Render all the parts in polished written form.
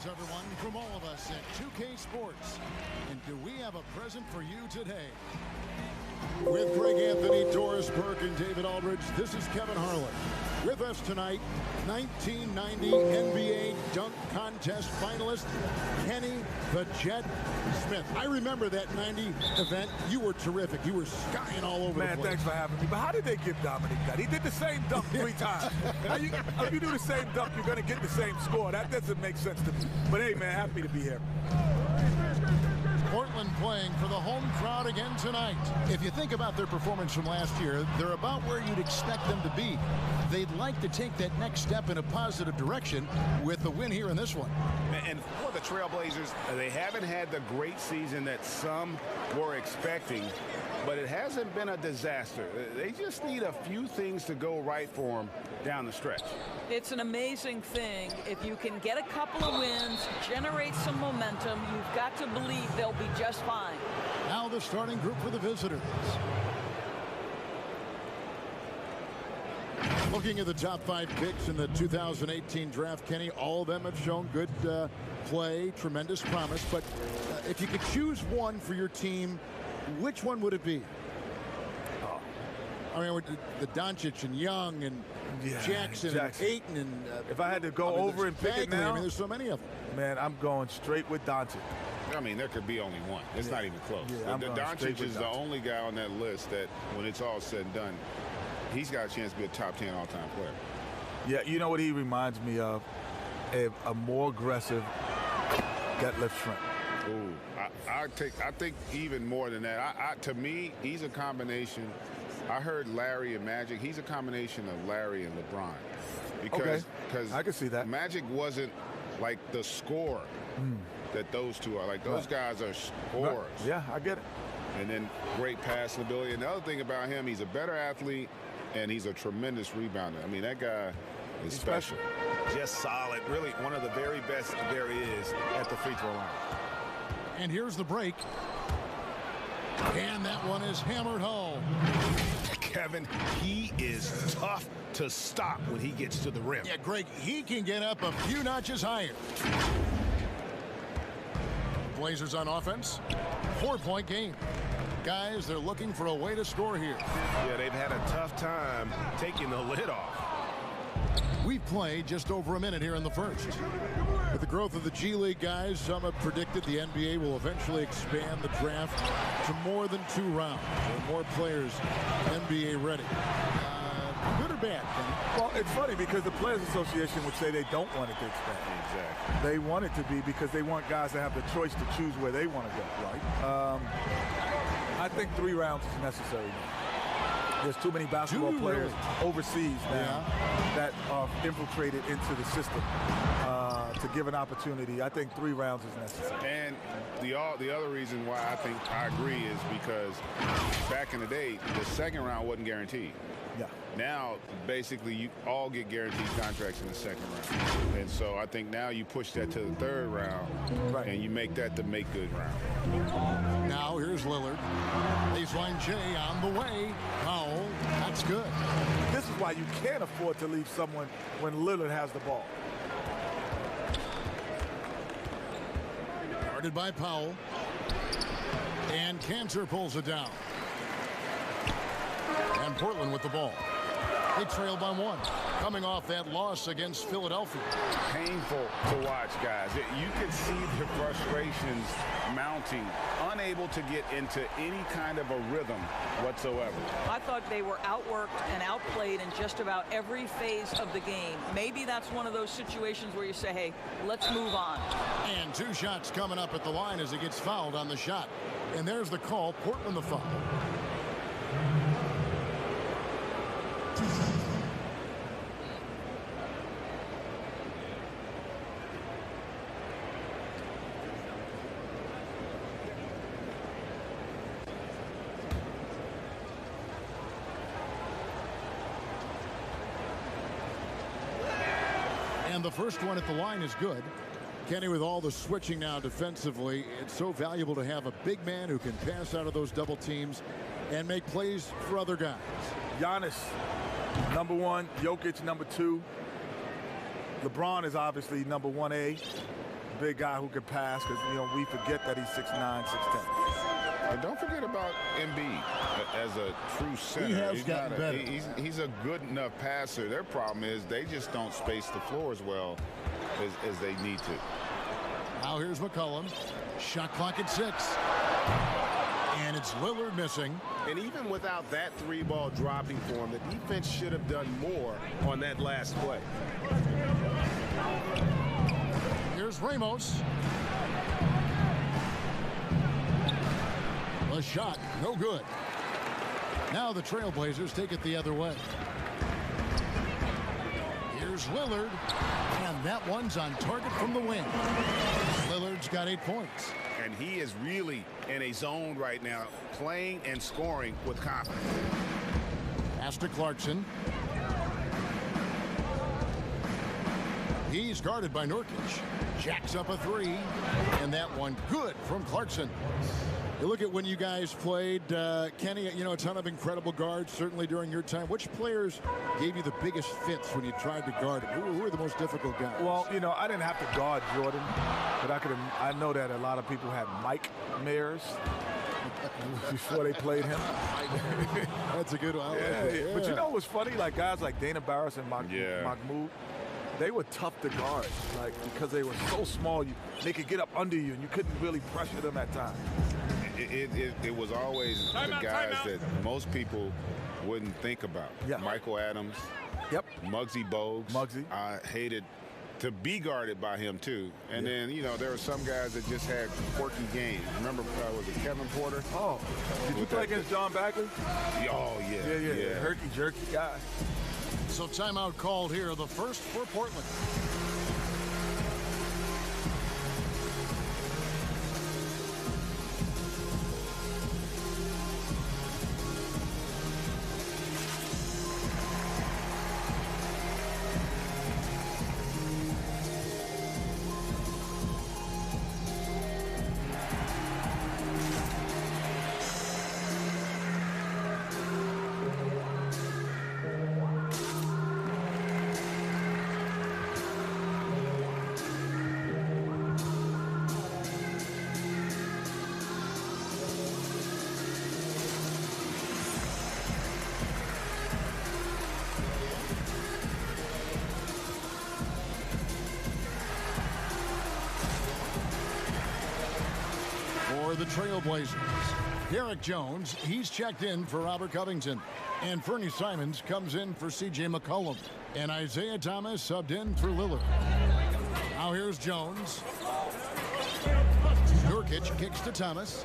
Greetings, everyone, from all of us at 2K Sports. And do we have a present for you today? With Greg Anthony, Doris Burke, and David Aldridge, this is Kevin Harlan. With us tonight, 1990 NBA dunk contest finalist, Kenny the Jet Smith. I remember that 90 event. You were terrific. You were skying all over the place. Man, thanks for having me. But how did they give Dominic that? He did the same dunk 3 times. Now if you do the same dunk, you're going to get the same score. That doesn't make sense to me. But hey, man, happy to be here. Portland playing for the home crowd again tonight. If you think about their performance from last year, they're about where you'd expect them to be. They'd like to take that next step in a positive direction with the win here in this one. And for the Trailblazers, they haven't had the great season that some were expecting, but it hasn't been a disaster. They just need a few things to go right for them down the stretch. It's an amazing thing. If you can get a couple of wins, generate some momentum, you've got to believe they'll be just fine. Now the starting group for the visitors. Looking at the top 5 picks in the 2018 draft, Kenny, all of them have shown good play, tremendous promise. But if you could choose one for your team, which one would it be? I mean, the Doncic and Young and Jackson and Ayton and if I had to go over and pick it now, I mean, there's so many of them. Man, I'm going straight with Doncic. I mean, there could be only one. It's not even close. The Doncic is the only guy on that list that, when it's all said and done, he's got a chance to be a top 10 all-time player. Yeah, you know what he reminds me of? A more aggressive Detlef Schrempf. Ooh, I think even more than that. To me, he's a combination. I heard Larry and Magic. He's a combination of Larry and LeBron. Because I can see that. Magic wasn't like the scorer that those two are. Like, those guys are scorers. Right. Yeah, I get it. And then great passing ability. And the other thing about him, he's a better athlete, and he's a tremendous rebounder. I mean, that guy is special. Just solid. Really one of the very best there is at the free throw line. And here's the break. And that one is hammered home. Kevin, he is tough to stop when he gets to the rim. Yeah, Greg, he can get up a few notches higher. Blazers on offense. 4-point game. Guys, they're looking for a way to score here. Yeah, they've had a tough time taking the lid off. We've played just over a minute here in the first. With the growth of the G League, guys, some have predicted the NBA will eventually expand the draft to more than 2 rounds. More players NBA ready. Good or bad, Kenny? Well, it's funny because the Players Association would say they don't want it to expand. Exactly. They want it to be because they want guys to have the choice to choose where they want to go, right? I think 3 rounds is necessary now. There's too many basketball players overseas now that are infiltrated into the system to give an opportunity. I think 3 rounds is necessary. And the other reason why I agree is because back in the day, the second round wasn't guaranteed. Yeah. Now, basically, you all get guaranteed contracts in the second round. And so I think now you push that to the 3rd round, and you make that the make-good round. Now here's Lillard. Baseline J on the way. Powell, that's good. This is why you can't afford to leave someone when Lillard has the ball. Guarded by Powell. And Cantor pulls it down. And Portland with the ball. They trail by 1. Coming off that loss against Philadelphia. Painful to watch, guys. You can see the frustrations mounting, unable to get into any kind of a rhythm whatsoever. I thought they were outworked and outplayed in just about every phase of the game. Maybe that's one of those situations where you say, hey, let's move on. And 2 shots coming up at the line as he gets fouled on the shot. And there's the call. Portland the foul. And the first one at the line is good. Kenny, with all the switching now defensively, it's so valuable to have a big man who can pass out of those double teams and make plays for other guys. Giannis, number 1. Jokic, number 2. LeBron is obviously number 1A. big guy who can pass because, you know, we forget that he's 6'9", 6'10". And don't forget about Embiid as a true center. He has gotten better. He's a good enough passer. Their problem is they just don't space the floor as well as they need to. Now here's McCollum. Shot clock at 6. And it's Lillard missing. And even without that 3-ball dropping for him, the defense should have done more on that last play. Here's Ramos. The shot, no good. Now the Trailblazers take it the other way. Here's Lillard, and that one's on target from the wing. Lillard's got 8 points. And he is really in a zone right now, playing and scoring with confidence. Pass to Clarkson. He's guarded by Nurkic. Jacks up a 3, and that one good from Clarkson. You look at when you guys played, Kenny, you know, a ton of incredible guards, certainly during your time. Which players gave you the biggest fits when you tried to guard him? Who were the most difficult guys? Well, you know, I didn't have to guard Jordan, but I know that a lot of people had Mike Mayers before they played him. That's a good one. Yeah. But you know what's funny? Like guys like Dana Barris and Mahmoud, they were tough to guard, like because they were so small, they could get up under you, and you couldn't really pressure them at times. It was always the guys that most people wouldn't think about. Yeah. Michael Adams. Yep. Muggsy Bogues. Muggsy. I hated to be guarded by him too. And then, you know, there were some guys that just had quirky games. Remember, was it Kevin Porter? Oh, did you play against John Bagley? Oh, yeah. Yeah. Herky jerky guy. So timeout called here, the first for Portland. The Trailblazers. Derek Jones, he's checked in for Robert Covington. And Fernie Simons comes in for C.J. McCollum. And Isaiah Thomas subbed in for Lillard. Now here's Jones. Nurkic kicks to Thomas.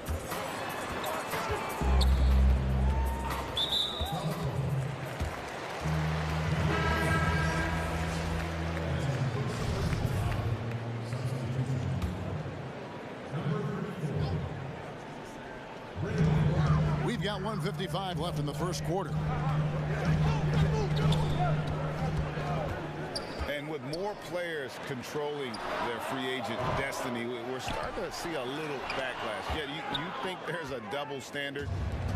We've got 1:55 left in the first quarter. And with more players controlling their free agent destiny, we're starting to see a little backlash. Yeah, you think there's a double standard.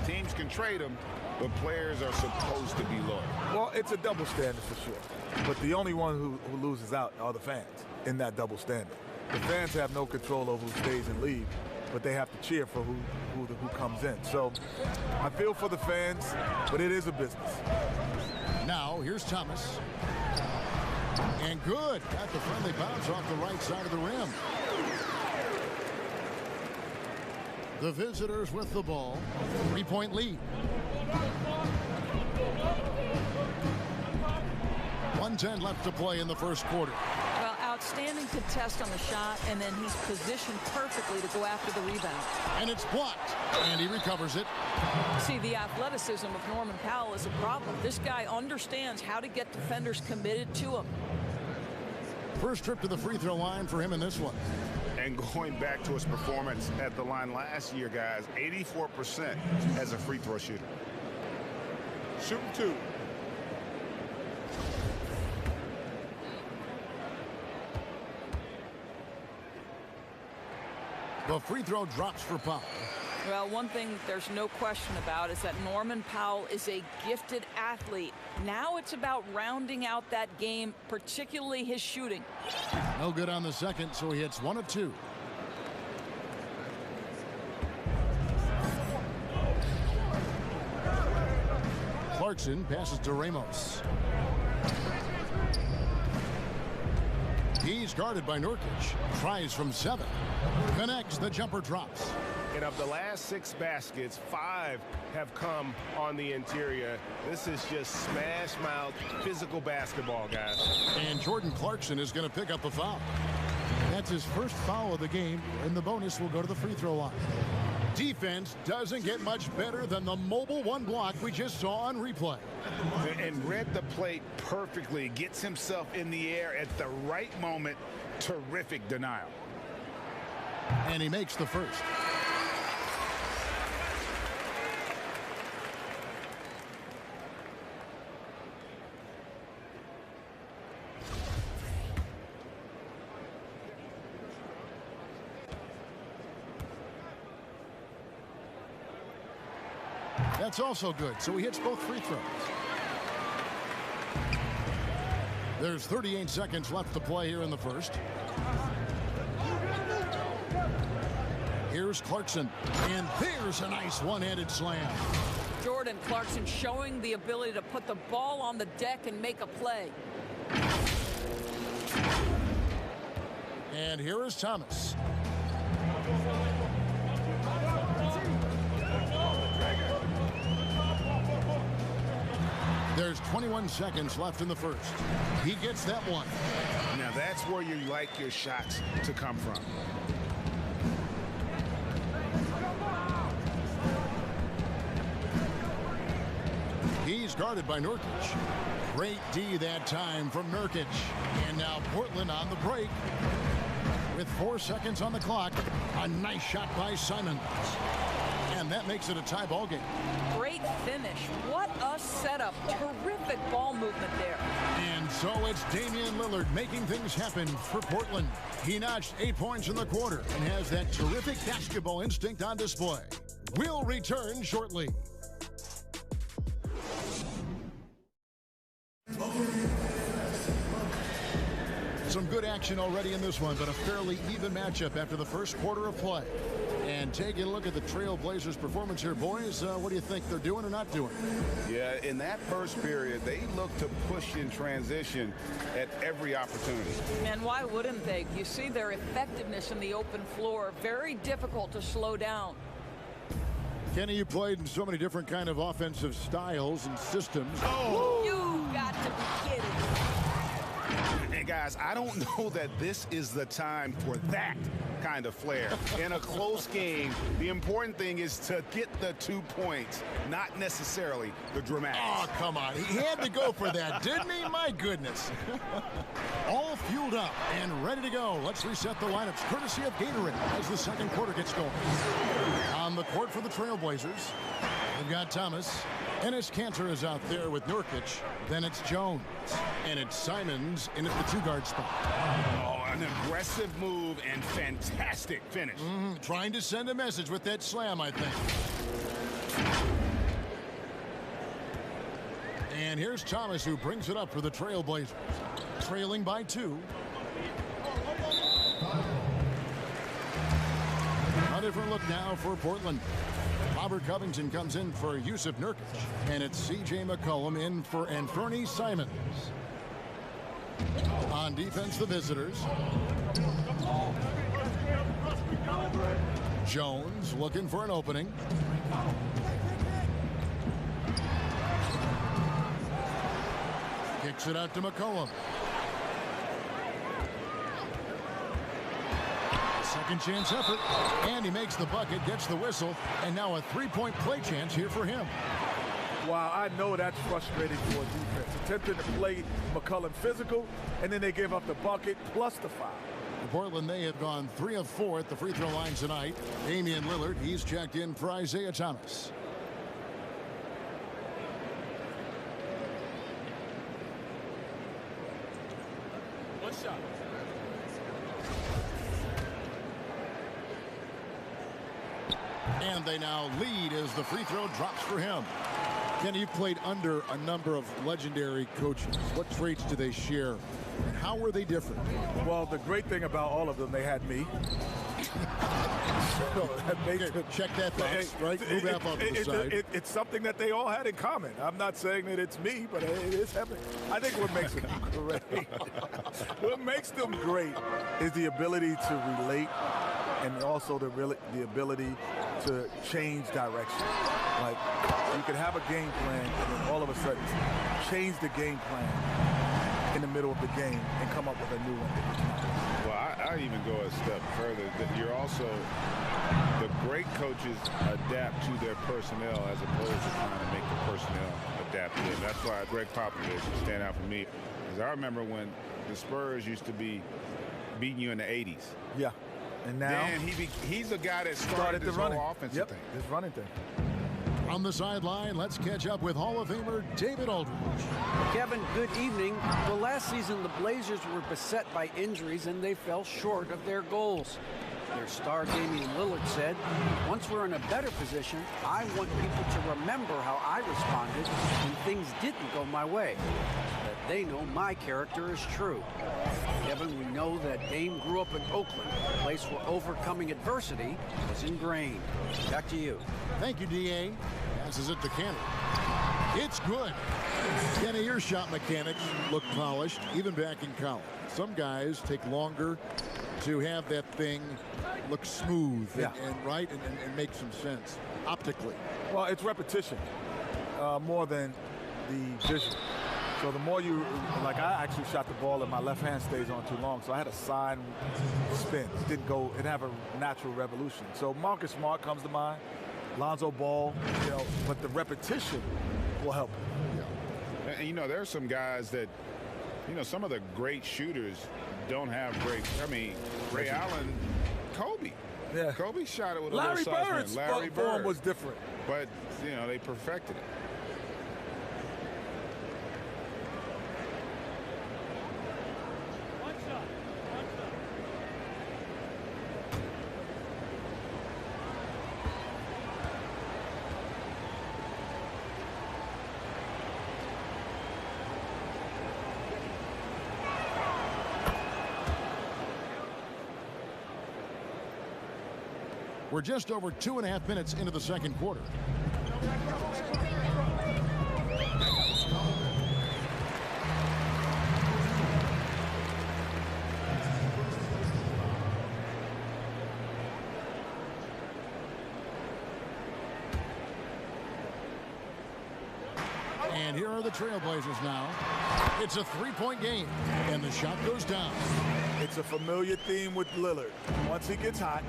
Teams can trade them, but players are supposed to be loyal. Well, it's a double standard for sure. But the only one who loses out are the fans in that double standard. The fans have no control over who stays and leaves, but they have to cheer for who comes in. So I feel for the fans, but it is a business. Now here's Thomas. And good. Got the friendly bounce off the right side of the rim. The visitors with the ball. 3-point lead. 1:10 left to play in the first quarter. Well, outstanding contest on the shot, and then he's positioned perfectly to go after the rebound. And it's blocked. And he recovers it. See, the athleticism of Norman Powell is a problem. This guy understands how to get defenders committed to him. First trip to the free throw line for him in this one. And going back to his performance at the line last year, guys, 84% as a free throw shooter. Shooting two. The free throw drops for Powell. Well, one thing there's no question about is that Norman Powell is a gifted athlete. Now it's about rounding out that game, particularly his shooting. No good on the second, so he hits 1 of 2. Clarkson passes to Ramos. He's guarded by Nurkic. Tries from 7. Connects. The jumper drops. And of the last 6 baskets, 5 have come on the interior. This is just smash mouth physical basketball, guys. And Jordan Clarkson is going to pick up a foul. That's his first foul of the game, and the bonus will go to the free throw line. Defense doesn't get much better than the mobile 1 block we just saw on replay. And read the plate perfectly. Gets himself in the air at the right moment. Terrific denial. And he makes the first. That's also good, so he hits both free throws. There's 38 seconds left to play here in the first. Here's Clarkson, and there's a nice one-handed slam. Jordan Clarkson showing the ability to put the ball on the deck and make a play. And here is Thomas. There's 21 seconds left in the first. He gets that one. Now that's where you like your shots to come from. He's guarded by Nurkic. Great D that time from Nurkic. And now Portland on the break. With 4 seconds on the clock, a nice shot by Simons. And that makes it a tie ball game. Great finish. What a setup. Terrific ball movement there. And so it's Damian Lillard making things happen for Portland. He notched 8 points in the quarter and has that terrific basketball instinct on display. We'll return shortly. Some good action already in this one, but a fairly even matchup after the first quarter of play. And taking a look at the Trail Blazers' performance here, boys, what do you think they're doing or not doing? Yeah, in that first period, they looked to push in transition at every opportunity. And why wouldn't they? You see their effectiveness in the open floor. Very difficult to slow down. Kenny, you played in so many different kind of offensive styles and systems. Oh! You got to be kidding. Hey, guys, I don't know that this is the time for that kind of flair. In a close game, the important thing is to get the 2 points, not necessarily the dramatics. Oh, come on. He had to go for that, didn't he? My goodness. All fueled up and ready to go. Let's reset the lineups courtesy of Gatorade as the second quarter gets going. On the court for the Trailblazers, they've got Thomas. Enes Kanter is out there with Nurkic. Then it's Jones. And it's Simons in at the 2-guard spot. Oh, an aggressive move and fantastic finish. Trying to send a message with that slam, I think. And here's Thomas, who brings it up for the Trailblazers. Trailing by 2. A different look now for Portland. Robert Covington comes in for Yusuf Nurkic. And it's C.J. McCollum in for Anthony Simons. On defense, the visitors. Jones looking for an opening. Kicks it out to McCollum. Second chance effort, and he makes the bucket, gets the whistle, and now a 3-point play chance here for him. Wow, I know that's frustrating for a defense. Attempting to play McCollum physical, and then they give up the bucket plus the foul. For Portland, they have gone 3 of 4 at the free throw line tonight. Damian Lillard, he's checked in for Isaiah Thomas. One shot. And they now lead as the free throw drops for him. Kenny, you've played under a number of legendary coaches. What traits do they share, and how were they different? Well, the great thing about all of them, they had me. So check that box, right? Move up onto the side. It's something that they all had in common. I'm not saying that it's me, but it is happening. I think what makes them great, what makes them great is the ability to relate, and also the ability to change direction. Like, you could have a game plan and then all of a sudden change the game plan in the middle of the game and come up with a new one. Well, I'd even go a step further. You're also, the great coaches adapt to their personnel as opposed to trying to make the personnel adapt to them. That's why Greg Popovich stand out for me. Because I remember when the Spurs used to be beating you in the 80s. Yeah. And now then he's the guy that started this whole offensive thing. This running thing. On the sideline, let's catch up with Hall of Famer David Aldridge. Kevin, good evening. Well, last season, the Blazers were beset by injuries, and they fell short of their goals. Their star, Damian Lillard, said, "Once we're in a better position, I want people to remember how I responded when things didn't go my way, so that they know my character is true." Kevin, we know that Dame grew up in Oakland, a place where overcoming adversity was ingrained. Back to you. Thank you, D.A. Passes it to Kenny. It's good. Kenny, your shot mechanics look polished, even back in college. Some guys take longer to have that thing look smooth and make some sense optically. Well, it's repetition more than the vision. So the more you, like, I actually shot the ball and my left hand stays on too long, so I had a side spin. It didn't go, it have a natural revolution. So Marcus Smart comes to mind, Lonzo Ball, but the repetition will help. Yeah. And, there are some guys that, some of the great shooters don't have great, Ray Allen, Kobe. Yeah. Kobe shot it with a Larry little size. Bird's Larry form Bird was different. But, they perfected it. We're just over 2.5 minutes into the second quarter. And here are the Trailblazers now. It's a three-point game, and the shot goes down. It's a familiar theme with Lillard. Once he gets hot,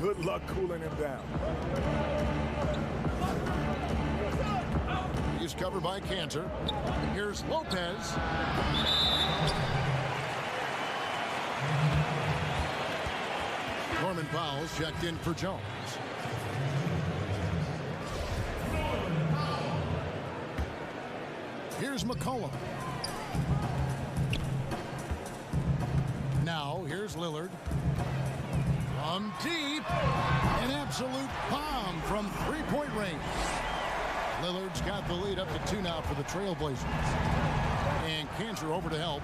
good luck cooling him down. He's covered by Cantor. Here's Lopez. Norman Powell's checked in for Jones. Here's McCollum. Now, here's Lillard. From deep, an absolute bomb from three-point range. Lillard's got the lead up to 2 now for the Trailblazers. And Cantor over to help.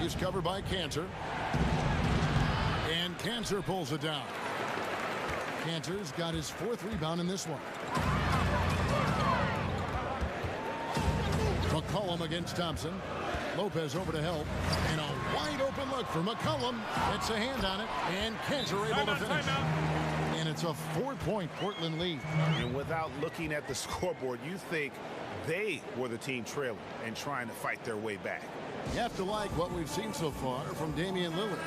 He's covered by Cantor. And Cantor pulls it down. Cantor's got his 4th rebound in this one. McCollum against Thompson. Lopez over to help. And a wide open look for McCollum. Gets a hand on it. And Cantor able to finish. And it's a 4-point Portland lead. And without looking at the scoreboard, you think they were the team trailing and trying to fight their way back. You have to like what we've seen so far from Damian Lillard.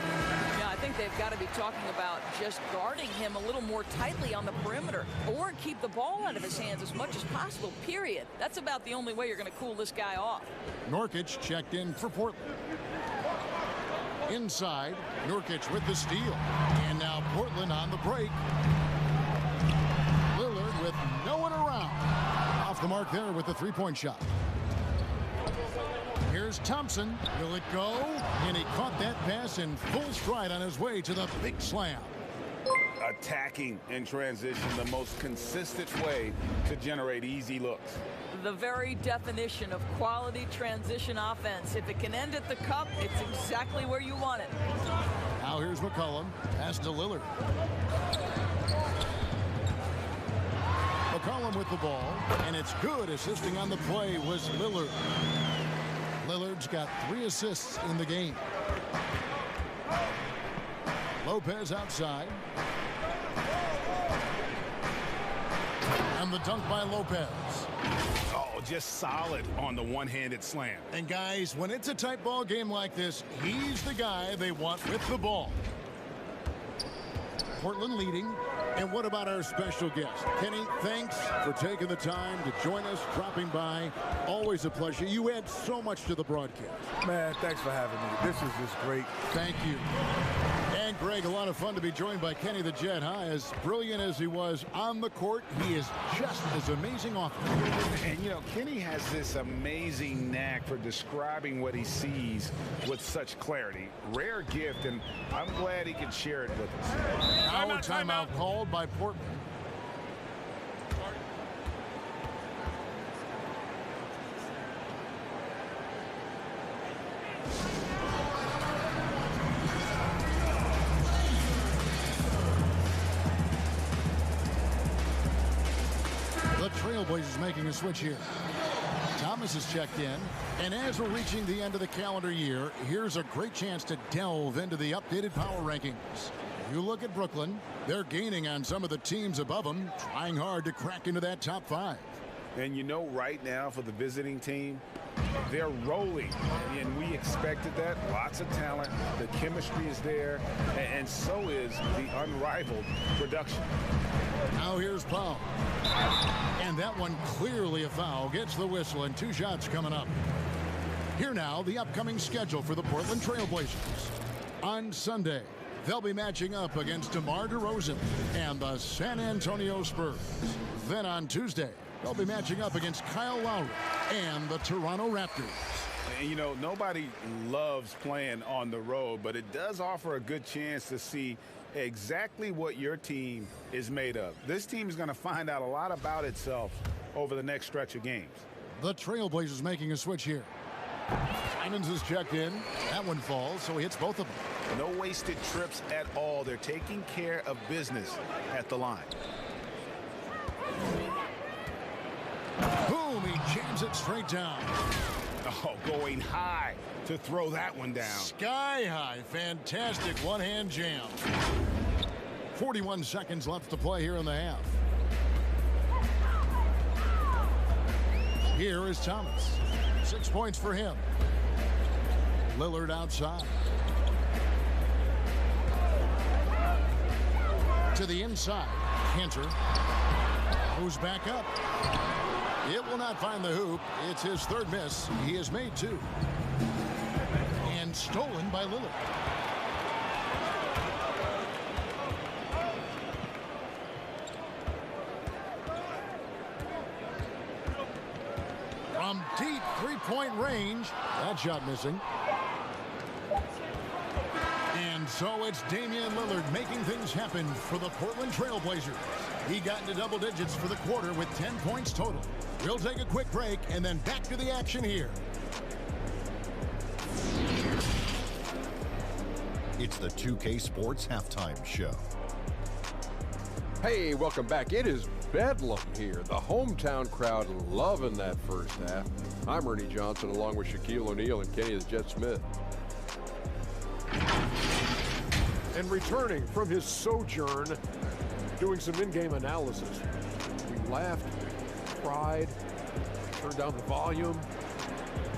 Yeah, I think they've got to be talking about just guarding him a little more tightly on the perimeter or keep the ball out of his hands as much as possible, period. That's about the only way you're going to cool this guy off. Nurkic checked in for Portland. Inside, Nurkic with the steal. And now Portland on the break. Lillard with no one around. Off the mark there with the 3-point shot. Here's Thompson. Will it go? And he caught that pass in full stride on his way to the big slam. Attacking in transition, the most consistent way to generate easy looks. The very definition of quality transition offense. If it can end at the cup, it's exactly where you want it. Now here's McCollum. Pass to Lillard. McCollum with the ball, and it's good. Assisting on the play was Lillard. Lillard's got 3 assists in the game. Lopez outside. And the dunk by Lopez. Oh, just solid on the one-handed slam. And guys, when it's a tight ball game like this, he's the guy they want with the ball. Portland leading. And what about our special guest? Kenny, thanks for taking the time to join us, dropping by. Always a pleasure. You add so much to the broadcast. Man, thanks for having me. This is just great. Thank you. And Greg, a lot of fun to be joined by Kenny the Jet. As brilliant as he was on the court, he is just as amazing off the court. And, you know, Kenny has this amazing knack for describing what he sees with such clarity. Rare gift, and I'm glad he could share it with us. Now timeout called by Portland. The Trailblazers making a switch here. Thomas is checked in, and as we're reaching the end of the calendar year, here's a great chance to delve into the updated power rankings. You look at Brooklyn, they're gaining on some of the teams above them, trying hard to crack into that top 5. And you know, right now for the visiting team, they're rolling, and we expected that. Lots of talent, the chemistry is there, and so is the unrivaled production. Now here's Powell. And that one clearly a foul. Gets the whistle, and 2 shots coming up. Here now, the upcoming schedule for the Portland Trailblazers. On Sunday, they'll be matching up against DeMar DeRozan and the San Antonio Spurs. Then on Tuesday, they'll be matching up against Kyle Lowry and the Toronto Raptors. And, you know, nobody loves playing on the road, but it does offer a good chance to see exactly what your team is made of. This team is going to find out a lot about itself over the next stretch of games. The Trailblazers making a switch here. Simons is checked in. That one falls, so he hits both of them. No wasted trips at all. They're taking care of business at the line. Boom, he jams it straight down. Oh, going high to throw that one down. Sky high. Fantastic one-hand jam. 41 seconds left to play here in the half. Here is Thomas. 6 points for him. Lillard outside. To the inside. Cantor moves back up. It will not find the hoop. It's his 3rd miss. He has made 2. And stolen by Lillard. From deep 3-point range. That shot missing. And so it's Damian Lillard making things happen for the Portland Trailblazers. He got into double digits for the quarter with 10 points total. We'll take a quick break and then back to the action here. It's the 2K Sports Halftime Show. Hey, welcome back. It is bedlam here. The hometown crowd loving that first half. I'm Ernie Johnson along with Shaquille O'Neal and Kenny the Jet Smith. And returning from his sojourn, doing some in-game analysis. We laughed, cried, turned down the volume.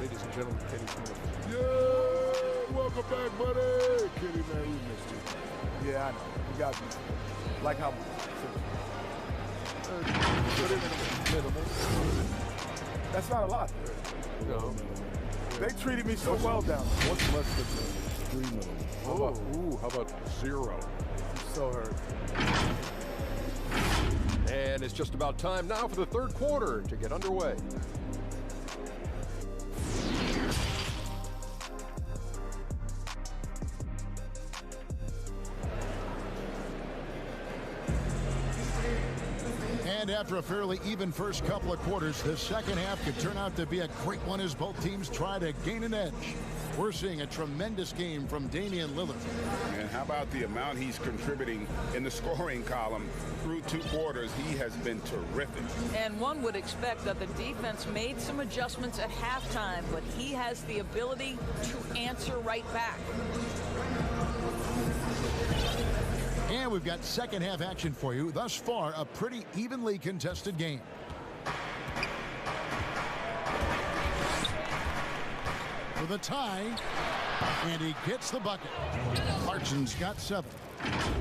Ladies and gentlemen, Kenny Smith. Yeah, welcome back, buddy. Kenny, man, we missed you. Yeah, I know. You got me. Like how much? Minimal. That's not a lot. No. They treated me so well down there. What's less than 3 minimal? How about 0? I'm so hurt. And it's just about time now for the 3rd quarter to get underway. And after a fairly even first couple of quarters, the second half could turn out to be a great one as both teams try to gain an edge. We're seeing a tremendous game from Damian Lillard. And how about the amount he's contributing in the scoring column through 2 quarters? He has been terrific. And one would expect that the defense made some adjustments at halftime, but he has the ability to answer right back. And we've got second half action for you. Thus far, a pretty evenly contested game. For the tie, and he gets the bucket. Clarkson's got 7.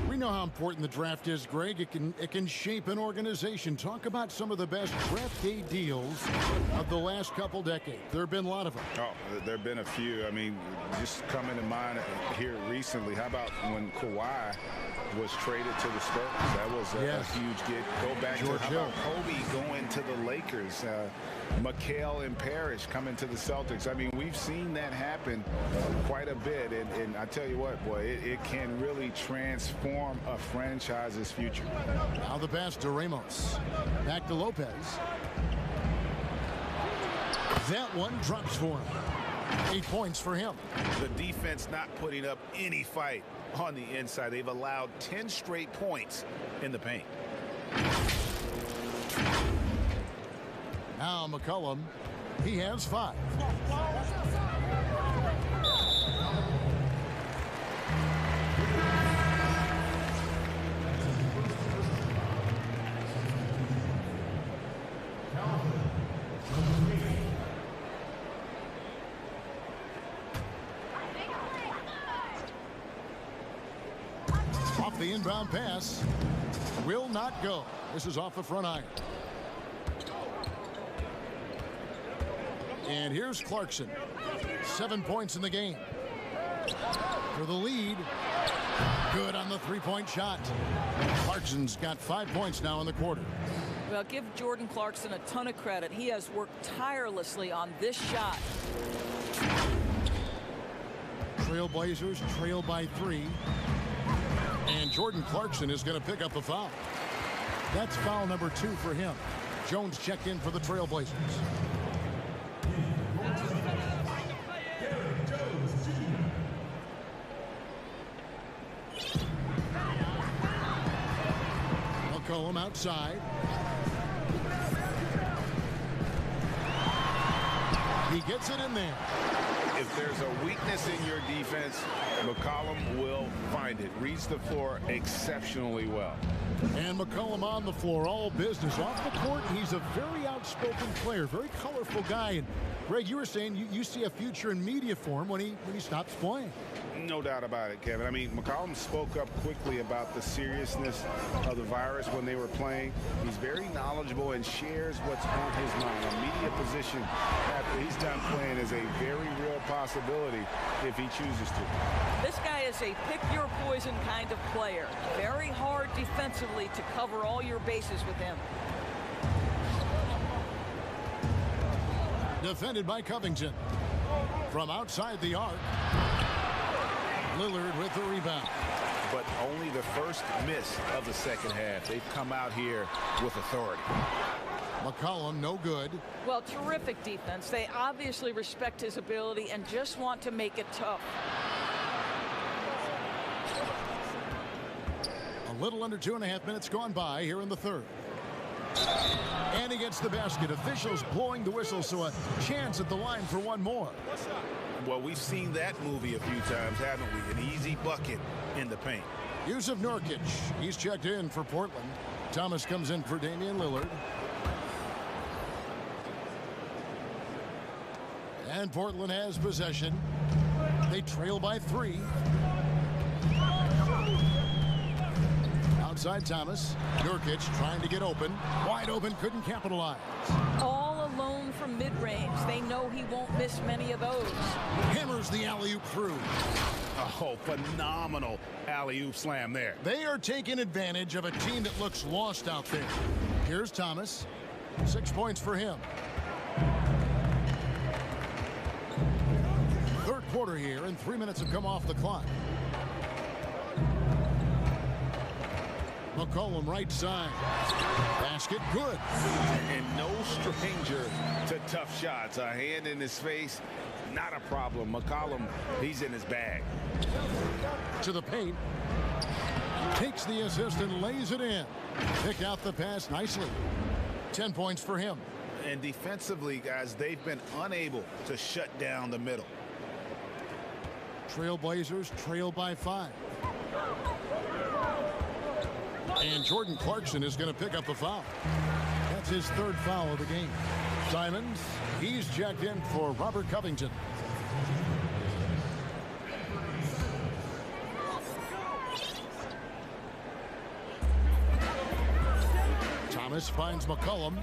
We know how important the draft is, Greg. It can shape an organization. Talk about some of the best draft day deals of the last couple decades. There have been a lot of them. Oh, there have been a few. I mean, just coming to mind here recently. How about when Kawhi was traded to the Spurs? That was a huge get. Go back George to how about Kobe going to the Lakers. McHale and Parrish coming to the Celtics. I mean, we've seen that happen quite a bit. And I tell you what, boy, it can really transform a franchise's future. Now the pass to Ramos. Back to Lopez. That one drops for him. 8 points for him. The defense not putting up any fight on the inside. They've allowed 10 straight points in the paint. Now McCollum, he has 5. Off the inbound pass, will not go. This is off the front iron. And here's Clarkson. 7 points in the game. For the lead. Good on the 3-point shot. Clarkson's got 5 points now in the quarter. Well, give Jordan Clarkson a ton of credit. He has worked tirelessly on this shot. Trailblazers trail by 3. And Jordan Clarkson is going to pick up a foul. That's foul number 2 for him. Jones checked in for the Trailblazers. McCollum outside. He gets it in there. If there's a weakness in your defense, McCollum will find it. Reads the floor exceptionally well. And McCollum on the floor, all business. Off the court, he's a very outspoken player, very colorful guy. And Greg, you were saying you see a future in media for him when he stops playing. No doubt about it, Kevin. I mean, McCollum spoke up quickly about the seriousness of the virus when they were playing. He's very knowledgeable and shares what's on his mind. A media position after he's done playing is a very real possibility if he chooses to. This guy is a pick-your-poison kind of player. Very hard defensively to cover all your bases with him. Defended by Covington. From outside the arc. Lillard with the rebound. But only the first miss of the second half. They've come out here with authority. McCollum, no good. Well, terrific defense. They obviously respect his ability and just want to make it tough. A little under 2.5 minutes gone by here in the third. And he gets the basket. Officials blowing the whistle, so a chance at the line for one more. Well, we've seen that movie a few times, haven't we? An easy bucket in the paint. Yusuf Nurkic, he's checked in for Portland. Thomas comes in for Damian Lillard. And Portland has possession. They trail by 3. Outside Thomas. Nurkic trying to get open. Wide open, couldn't capitalize. All alone from mid-range. They know he won't miss many of those. Hammers the alley-oop through. Oh, phenomenal alley-oop slam there. They are taking advantage of a team that looks lost out there. Here's Thomas. 6 points for him. Third quarter here, and 3 minutes have come off the clock. McCollum right side. Basket good. And no stranger to tough shots. A hand in his face, not a problem. McCollum, he's in his bag. To the paint. Takes the assist and lays it in. Pick out the pass nicely. 10 points for him. And defensively, guys, they've been unable to shut down the middle. Trailblazers trail by 5. And Jordan Clarkson is going to pick up the foul. That's his 3rd foul of the game. Simons, he's checked in for Robert Covington. Thomas finds McCollum.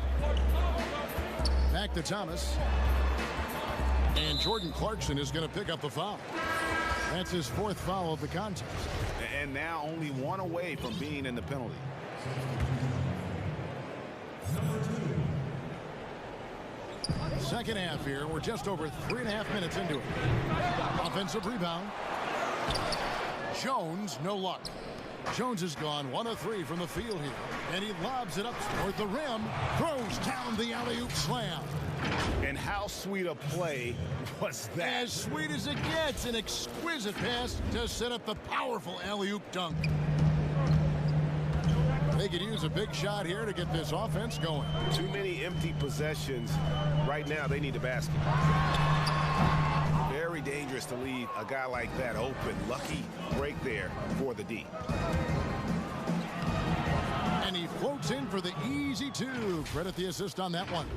Back to Thomas. And Jordan Clarkson is going to pick up the foul. That's his 4th foul of the contest. And now only 1 away from being in the penalty. Second half here. We're just over 3.5 minutes into it. Offensive rebound. Jones, no luck. Jones has gone 1 of 3 from the field here. And he lobs it up toward the rim. Throws down the alley-oop slam. And how sweet a play was that? As sweet as it gets. An exquisite pass to set up the powerful alley-oop dunk. They could use a big shot here to get this offense going. Too many empty possessions. Right now, they need a basket. Very dangerous to leave a guy like that open. Lucky break there for the D. And he floats in for the easy 2. Credit the assist on that one.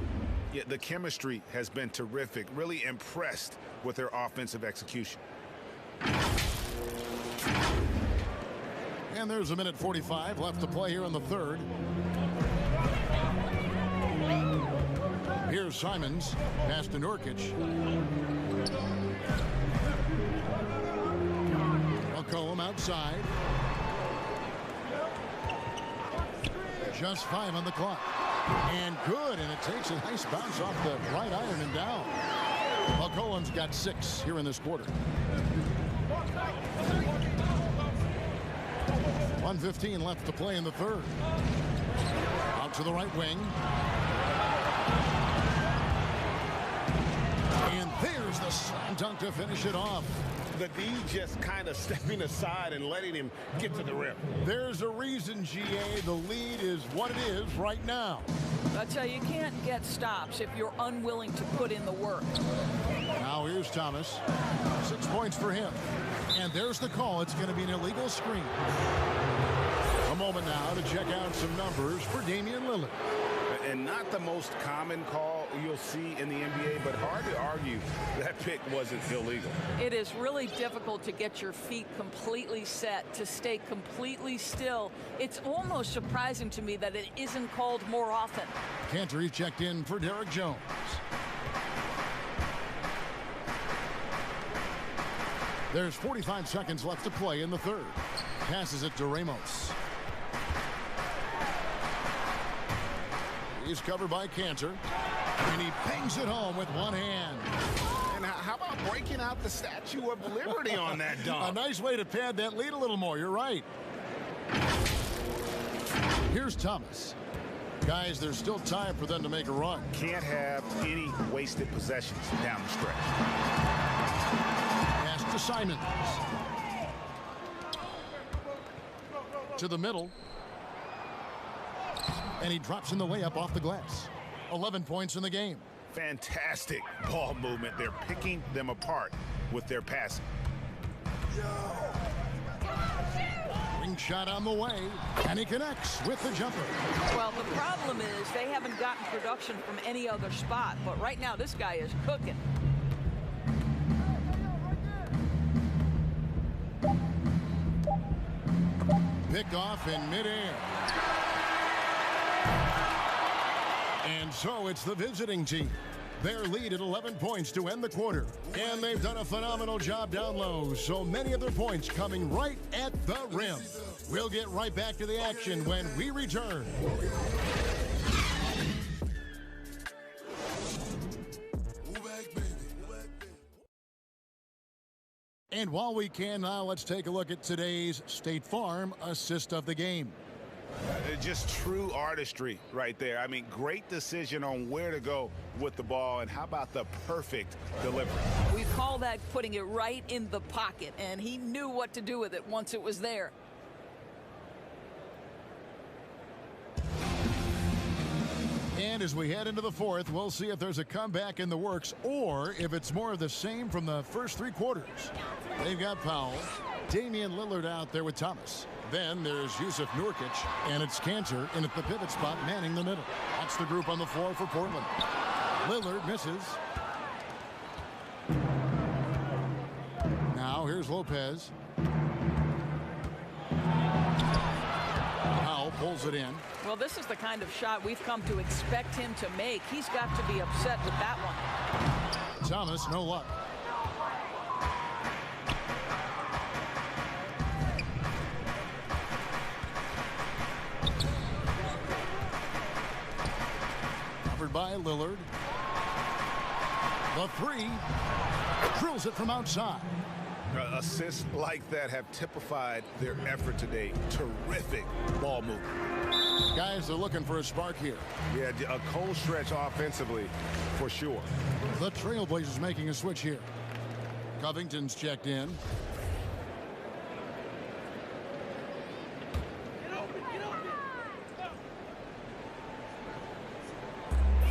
Yeah, the chemistry has been terrific. Really impressed with their offensive execution. And there's 1:45 left to play here in the 3rd. Here's Simons. Pass to Nurkic. McCollum outside. Just 5 on the clock. And good, and it takes a nice bounce off the right iron and down. McCollum's got 6 here in this quarter. 1:15 left to play in the 3rd. Out to the right wing. And there's the slam dunk to finish it off. The D just kind of stepping aside and letting him get to the rim. There's a reason, GA, the lead is what it is right now. That's how you can't get stops if you're unwilling to put in the work. Now here's Thomas. 6 points for him. And there's the call. It's going to be an illegal screen. A moment now to check out some numbers for Damian Lillard. And not the most common call you'll see in the NBA, but hard to argue that pick wasn't illegal. It is really difficult to get your feet completely set, to stay completely still. It's almost surprising to me that it isn't called more often. Cantor checked in for Derek Jones. There's 45 seconds left to play in the 3rd. Passes it to Ramos. He's covered by Cantor. And he bangs it home with one hand. And how about breaking out the Statue of Liberty on that dunk? A nice way to pad that lead a little more. You're right. Here's Thomas. Guys, there's still time for them to make a run. Can't have any wasted possessions down the stretch. Pass to Simons. To the middle. And he drops in the layup off the glass. 11 points in the game. Fantastic ball movement. They're picking them apart with their passing. Ring shot on the way, and he connects with the jumper. Well, the problem is they haven't gotten production from any other spot, but right now this guy is cooking. Picked off in midair. And so it's the visiting team. Their lead at 11 points to end the quarter. And they've done a phenomenal job down low. So many of their points coming right at the rim. We'll get right back to the action when we return. And while we can now, let's take a look at today's State Farm assist of the game. Just true artistry right there. I mean, great decision on where to go with the ball, and how about the perfect delivery? We call that putting it right in the pocket, and he knew what to do with it once it was there. And as we head into the fourth, we'll see if there's a comeback in the works or if it's more of the same from the first 3 quarters. They've got Powell, Damian Lillard out there with Thomas. Then there's Yusuf Nurkic, and it's Cantor in at the pivot spot, manning the middle. That's the group on the floor for Portland. Lillard misses. Now here's Lopez. Powell pulls it in. Well, this is the kind of shot we've come to expect him to make. He's got to be upset with that one. Thomas, no luck. Covered by Lillard. The 3. Drills it from outside. Assists like that have typified their effort today. Terrific ball movement. Guys are looking for a spark here. Yeah, a cold stretch offensively for sure. The Trailblazers making a switch here. Covington's checked in.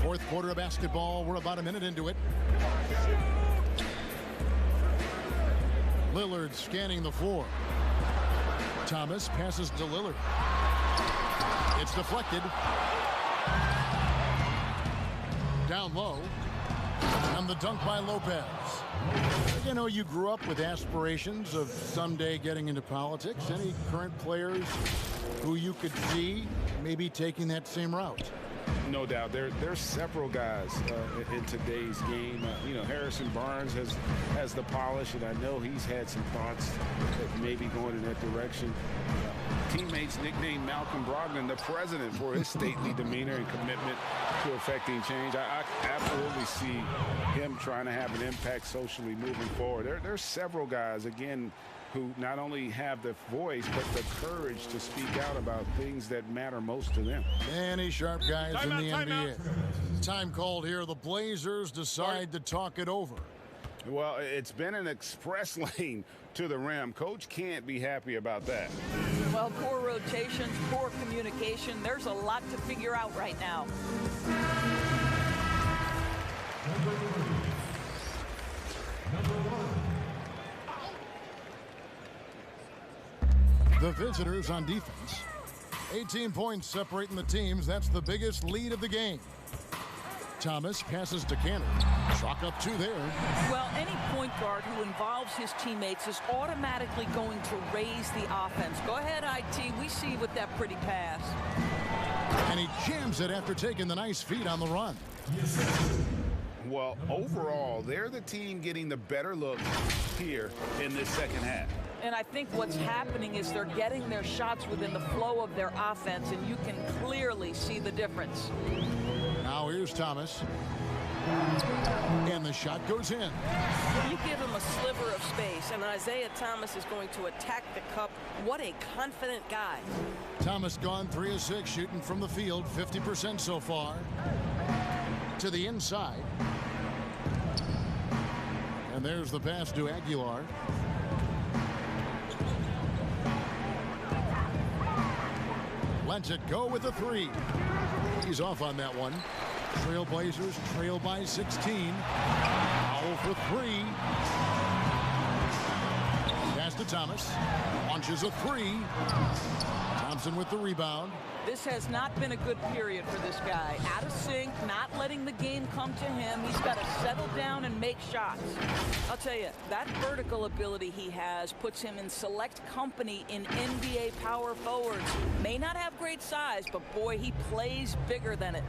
Fourth quarter of basketball. We're about a minute into it. Lillard scanning the floor. Thomas passes to Lillard. It's deflected. Down low. And the dunk by Lopez. You know, you grew up with aspirations of someday getting into politics. Any current players who you could see maybe taking that same route? No doubt. There's several guys in today's game. You know, Harrison Barnes has the polish, and I know he's had some thoughts of maybe going in that direction. Teammates nicknamed Malcolm Brogdon the president for his stately demeanor and commitment to affecting change. I absolutely see him trying to have an impact socially moving forward. There's several guys, again, who not only have the voice, but the courage to speak out about things that matter most to them. Many sharp guys in the NBA. Time called here. The Blazers decide to talk it over. Well, it's been an express lane to the rim. Coach can't be happy about that. Well, poor rotations, poor communication. There's a lot to figure out right now. The visitors on defense. 18 points separating the teams. That's the biggest lead of the game. Thomas passes to Cantor. Chalk up 2 there. Well, any point guard who involves his teammates is automatically going to raise the offense. Go ahead, IT. We see you with that pretty pass. And he jams it after taking the nice feed on the run. Well, overall, they're the team getting the better look here in this second half. And I think what's happening is they're getting their shots within the flow of their offense, and you can clearly see the difference. Now here's Thomas. And the shot goes in. You give him a sliver of space, and Isaiah Thomas is going to attack the cup. What a confident guy. Thomas gone 3 of 6, shooting from the field, 50% so far. To the inside. And there's the pass to Aguilar. Lets it go with the 3. He's off on that one. Trailblazers trail by 16. Powell for 3. Pass to Thomas. Launches a 3. Thompson with the rebound. This has not been a good period for this guy. Out of sync, not letting the game come to him. He's got to settle down and make shots. I'll tell you, that vertical ability he has puts him in select company in NBA power forwards. May not have great size, but boy, he plays bigger than it.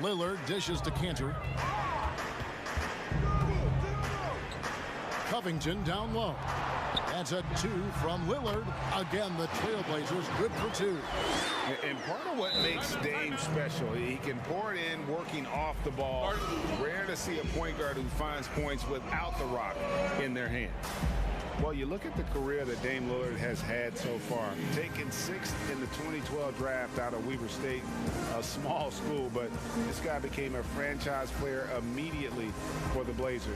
Lillard dishes to Cantor. Covington down low. That's a 2 from Lillard. Again, the Trailblazers good for 2. And part of what makes Dame special, he can pour it in working off the ball. Rare to see a point guard who finds points without the rock in their hand. Well, you look at the career that Dame Lillard has had so far. Taken 6th in the 2012 draft out of Weber State, a small school, but this guy became a franchise player immediately for the Blazers.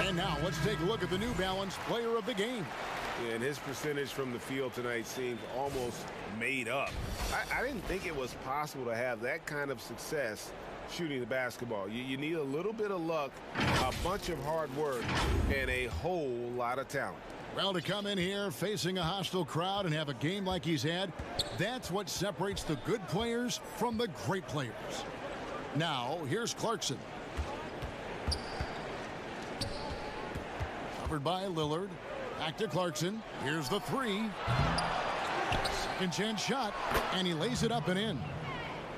And now let's take a look at the New Balance player of the game. And his percentage from the field tonight seems almost made up. I didn't think it was possible to have that kind of success shooting the basketball. You need a little bit of luck, a bunch of hard work, and a whole lot of talent. Well, to come in here facing a hostile crowd and have a game like he's had, that's what separates the good players from the great players. Now, here's Clarkson. Covered by Lillard. Back to Clarkson. Here's the three. Second chance shot, and he lays it up and in.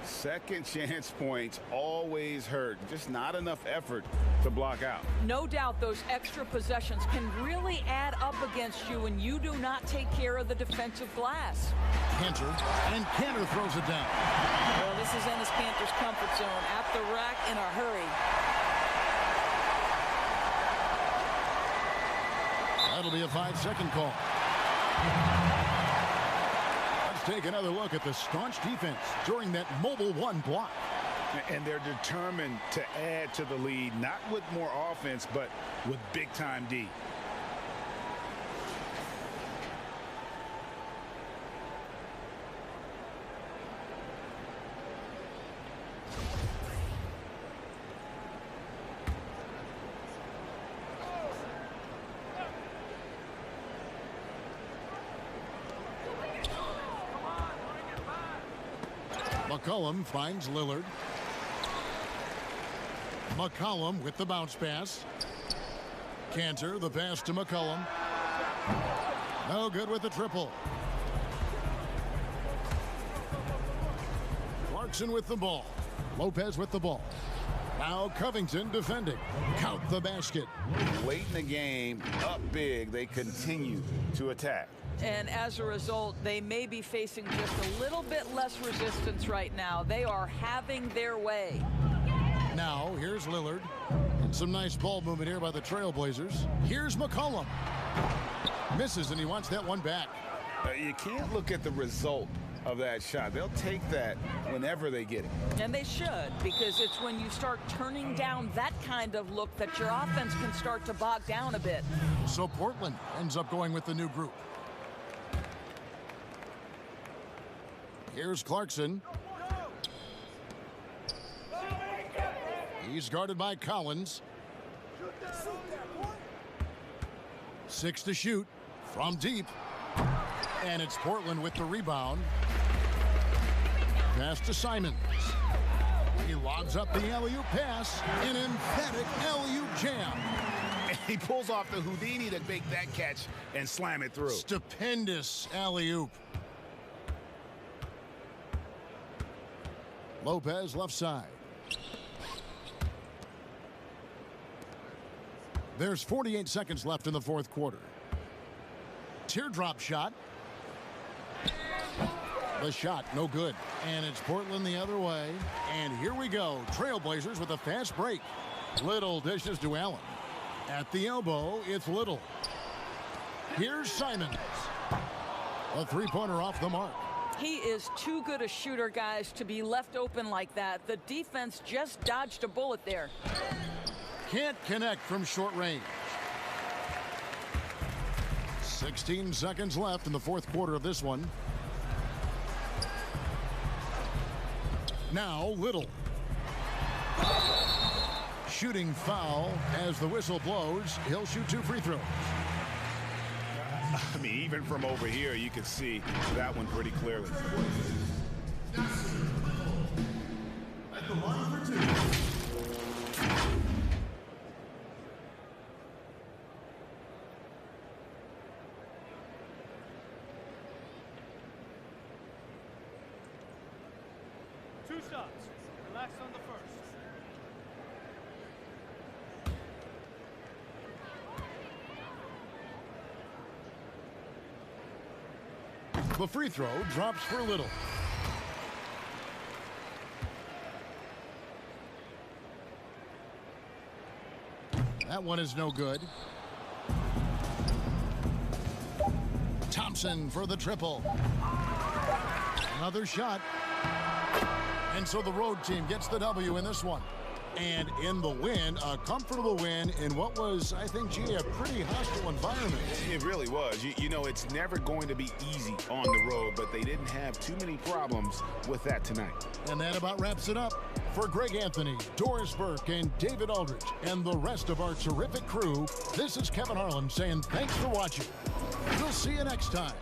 Second chance points always hurt. Just not enough effort to block out. No doubt those extra possessions can really add up against you when you do not take care of the defensive glass. Cantor, and Cantor throws it down. Well, this is Enes Kanter's comfort zone. At the rack in a hurry. That'll be a 5-second call. Let's take another look at the staunch defense during that mobile one block. And they're determined to add to the lead, not with more offense, but with big-time D. McCollum finds Lillard. McCollum with the bounce pass. Cantor, the pass to McCollum. No good with the triple. Clarkson with the ball. Lopez with the ball. Now Covington defending. Count the basket. Late in the game, up big, they continue to attack. And as a result, they may be facing just a little bit less resistance right now. They are having their way. Now, here's Lillard. And some nice ball movement here by the Trailblazers. Here's McCollum. Misses, and he wants that one back. You can't look at the result of that shot. They'll take that whenever they get it. And they should, because it's when you start turning down that kind of look that your offense can start to bog down a bit. So Portland ends up going with the new group. Here's Clarkson. He's guarded by Collins. 6 to shoot from deep. And it's Portland with the rebound. Pass to Simons. He lobs up the alley-oop pass. An emphatic alley-oop jam. And he pulls off the Houdini to make that catch and slam it through. Stupendous alley-oop. Lopez left side. There's 48 seconds left in the fourth quarter. Teardrop shot. The shot, no good. And it's Portland the other way. And here we go. Trailblazers with a fast break. Little dishes to Allen. At the elbow, it's Little. Here's Simons. A three-pointer off the mark. He is too good a shooter, guys, to be left open like that. The defense just dodged a bullet there. Can't connect from short range. 16 seconds left in the fourth quarter of this one. Now Little. Shooting foul as the whistle blows. He'll shoot 2 free throws. I mean, even from over here, you can see that one pretty clearly. At the line for 2. Two shots. Relax on the first. The free throw drops for little. That one is no good. Thompson for the triple. Another shot. And so the road team gets the W in this one. And in the win, a comfortable win in what was, I think, gee, a pretty hostile environment. It really was. You know, it's never going to be easy on the road, but they didn't have too many problems with that tonight. And that about wraps it up. For Greg Anthony, Doris Burke, and David Aldridge, and the rest of our terrific crew, this is Kevin Harlan saying thanks for watching. We'll see you next time.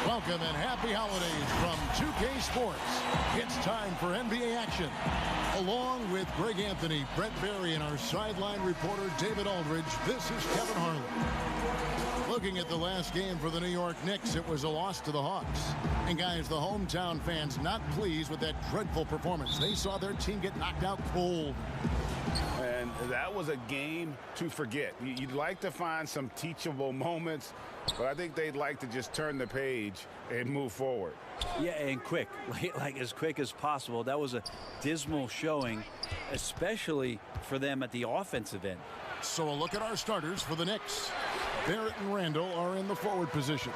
Welcome and happy holidays from 2K Sports. It's time for NBA action. Along with Greg Anthony, Brett Barry, and our sideline reporter David Aldridge, this is Kevin Harlan. Looking at the last game for the New York Knicks, it was a loss to the Hawks. And guys, the hometown fans not pleased with that dreadful performance. They saw their team get knocked out cold. And that was a game to forget. You'd like to find some teachable moments, but I think they'd like to just turn the page and move forward. Yeah, and quick, like as quick as possible. That was a dismal showing, especially for them at the offensive end. So a look at our starters for the Knicks. Barrett and Randall are in the forward positions.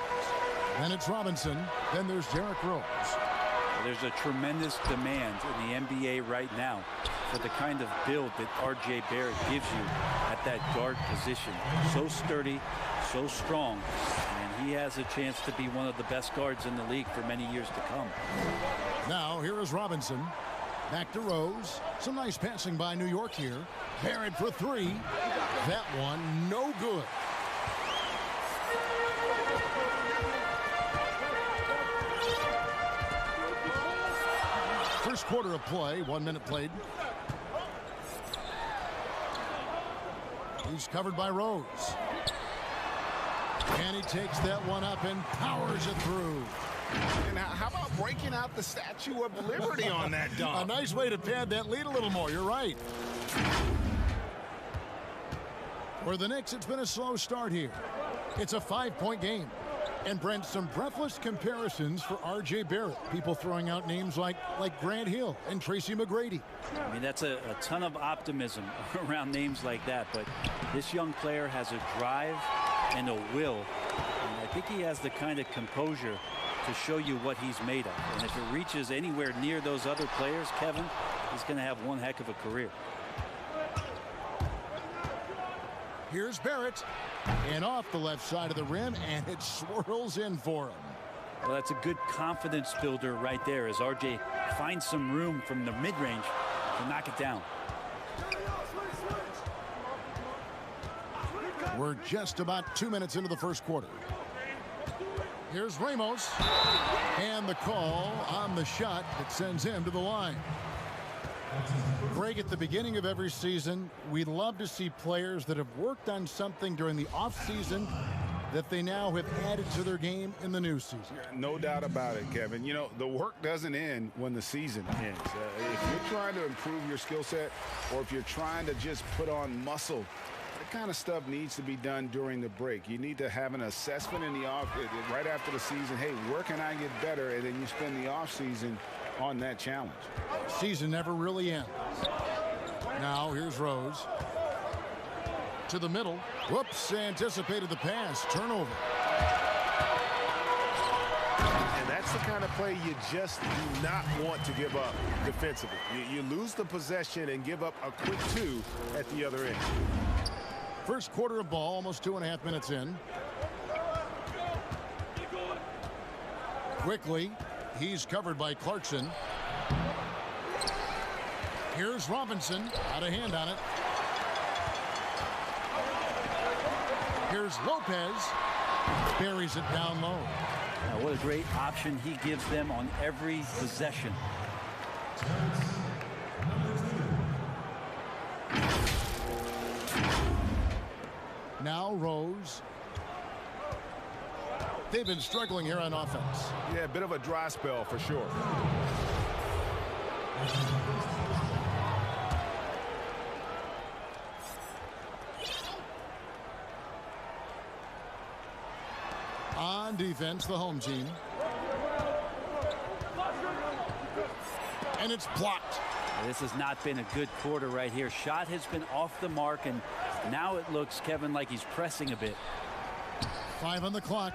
Then it's Robinson. Then there's Derrick Rose. There's a tremendous demand in the NBA right now for the kind of build that R.J. Barrett gives you at that guard position. So sturdy, so strong, and he has a chance to be one of the best guards in the league for many years to come. Now here is Robinson. Back to Rose. Some nice passing by New York here. Barrett for three. That one no good. First quarter of play, 1 minute played. He's covered by Rose. And he takes that one up and powers it through. And how about breaking out the Statue of Liberty on that dunk? A nice way to pad that lead a little more. You're right. For the Knicks, it's been a slow start here. It's a 5-point game. And Brent, some breathless comparisons for R.J. Barrett. People throwing out names like Grant Hill and Tracy McGrady. I mean, that's a ton of optimism around names like that. But this young player has a drive and a will. And I think he has the kind of composure to show you what he's made of. And if it reaches anywhere near those other players, Kevin, he's going to have one heck of a career. Here's Barrett, and off the left side of the rim, and it swirls in for him. Well, that's a good confidence builder right there as RJ finds some room from the mid-range to knock it down. We're just about 2 minutes into the first quarter. Here's Ramos, and the call on the shot that sends him to the line. Greg, at the beginning of every season, we love to see players that have worked on something during the offseason that they now have added to their game in the new season. No doubt about it, Kevin. You know, the work doesn't end when the season ends. If you're trying to improve your skill set, or if you're trying to just put on muscle, that kind of stuff needs to be done during the break. You need to have an assessment in the off right after the season. Hey, where can I get better? And then you spend the offseason on that challenge. Season never really ends. Now here's Rose to the middle. Whoops, anticipated the pass. Turnover. And that's the kind of play you just do not want to give up defensively. You lose the possession and give up a quick two at the other end. First quarter of ball, almost 2.5 minutes in. Quickly, he's covered by Clarkson. Here's Robinson, out of hand on it. Here's Lopez, buries it down low. Now, what a great option he gives them on every possession. Now Rose. They've been struggling here on offense. Yeah, a bit of a dry spell for sure. On defense, the home team. And it's blocked. This has not been a good quarter right here. Shot has been off the mark, and now it looks, Kevin, like he's pressing a bit. 5 on the clock.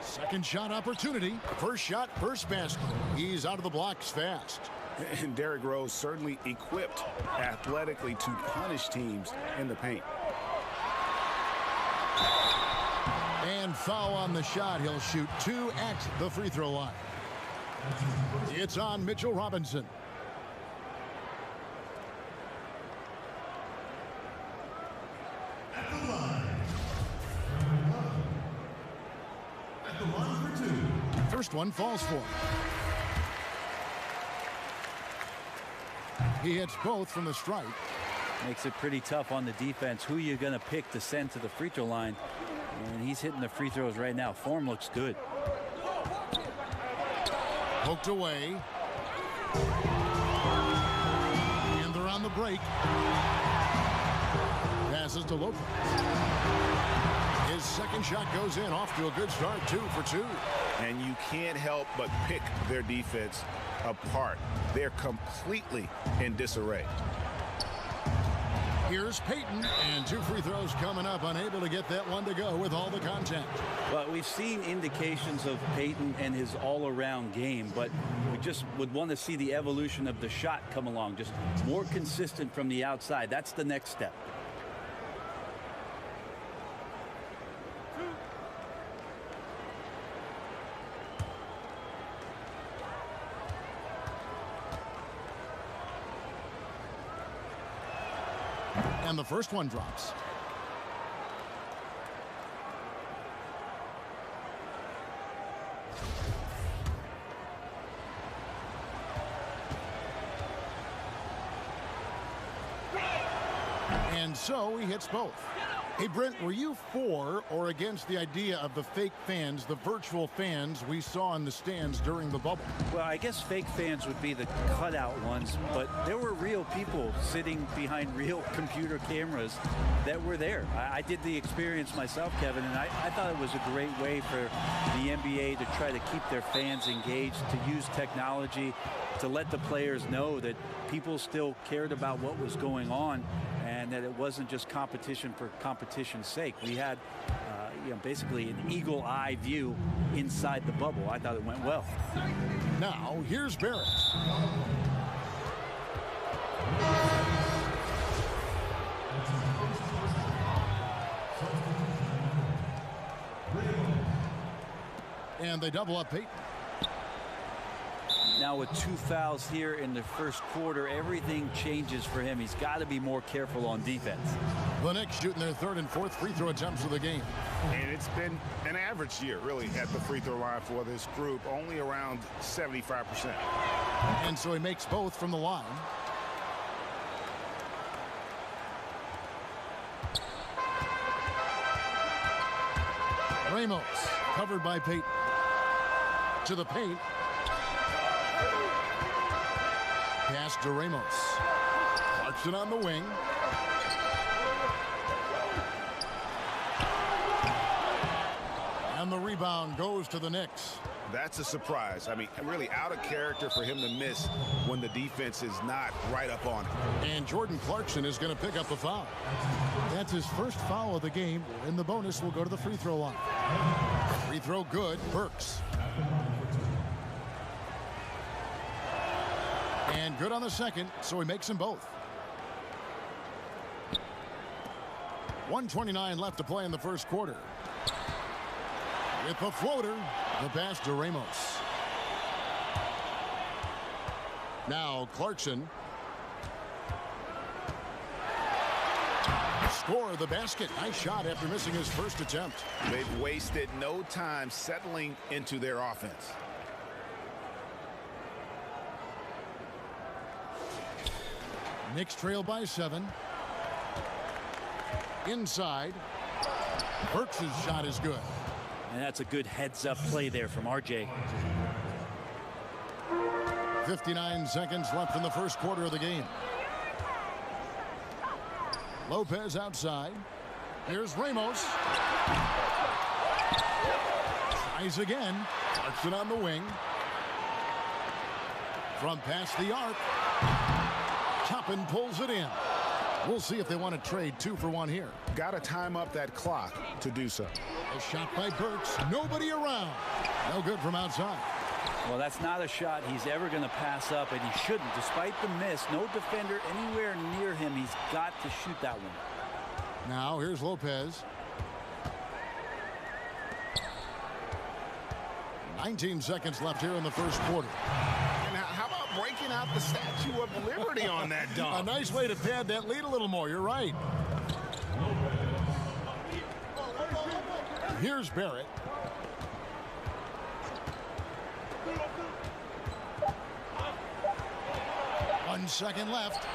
Second shot opportunity. First shot, first basket. He's out of the blocks fast. And Derrick Rose certainly equipped athletically to punish teams in the paint. And foul on the shot. He'll shoot 2 at the free throw line. It's on Mitchell Robinson. First one falls for him. He hits both from the stripe. Makes it pretty tough on the defense. Who you're going to pick to send to the free throw line. And he's hitting the free throws right now. Form looks good. Poked away. And they're on the break. Passes to Lopez. His second shot goes in, off to a good start, 2 for 2. And you can't help but pick their defense apart. They're completely in disarray. Here's Payton, and 2 free throws coming up, unable to get that one to go with all the contact. Well, we've seen indications of Payton and his all-around game, but we just would want to see the evolution of the shot come along, just more consistent from the outside. That's the next step. And the first one drops. And so he hits both. Hey, Brent, were you for or against the idea of the fake fans, the virtual fans we saw in the stands during the bubble? Well, I guess fake fans would be the cutout ones, but there were real people sitting behind real computer cameras that were there. I did the experience myself, Kevin, and I thought it was a great way for the NBA to try to keep their fans engaged, to use technology to let the players know that people still cared about what was going on and that it wasn't just competition for competition's sake. We had basically an eagle eye view inside the bubble. I thought it went well. Now here's Barrett. And they double up Payton. Now with 2 fouls here in the first quarter, everything changes for him. He's got to be more careful on defense. The Knicks shooting their 3rd and 4th free throw attempts of the game. And it's been an average year, really, at the free throw line for this group, only around 75%. And so he makes both from the line. Ramos, covered by Payton. To the paint. Pass to Ramos. Clarkson on the wing. And the rebound goes to the Knicks. That's a surprise. I mean, really out of character for him to miss when the defense is not right up on him. And Jordan Clarkson is going to pick up the foul. That's his first foul of the game, and the bonus will go to the free throw line. Free throw good, Burks. And good on the second, so he makes them both. 1:29 left to play in the first quarter. With the floater, the pass to Ramos. Now Clarkson. Score the basket. Nice shot after missing his first attempt. They've wasted no time settling into their offense. Knicks trail by 7. Inside. Burks' shot is good. And that's a good heads-up play there from RJ. 59 seconds left in the first quarter of the game. Lopez outside. Here's Ramos. Tries again. Clarkson on the wing. From past the arc. Toppin pulls it in. We'll see if they want to trade 2 for 1 here. Got to time up that clock to do so. A shot by Burks. Nobody around. No good from outside. Well, that's not a shot he's ever going to pass up, and he shouldn't. Despite the miss, no defender anywhere near him. He's got to shoot that one. Now here's Lopez. 19 seconds left here in the first quarter. And how about breaking out the Statue of Liberty on that dunk? A nice way to pad that lead a little more. You're right. Here's Barrett. One second left.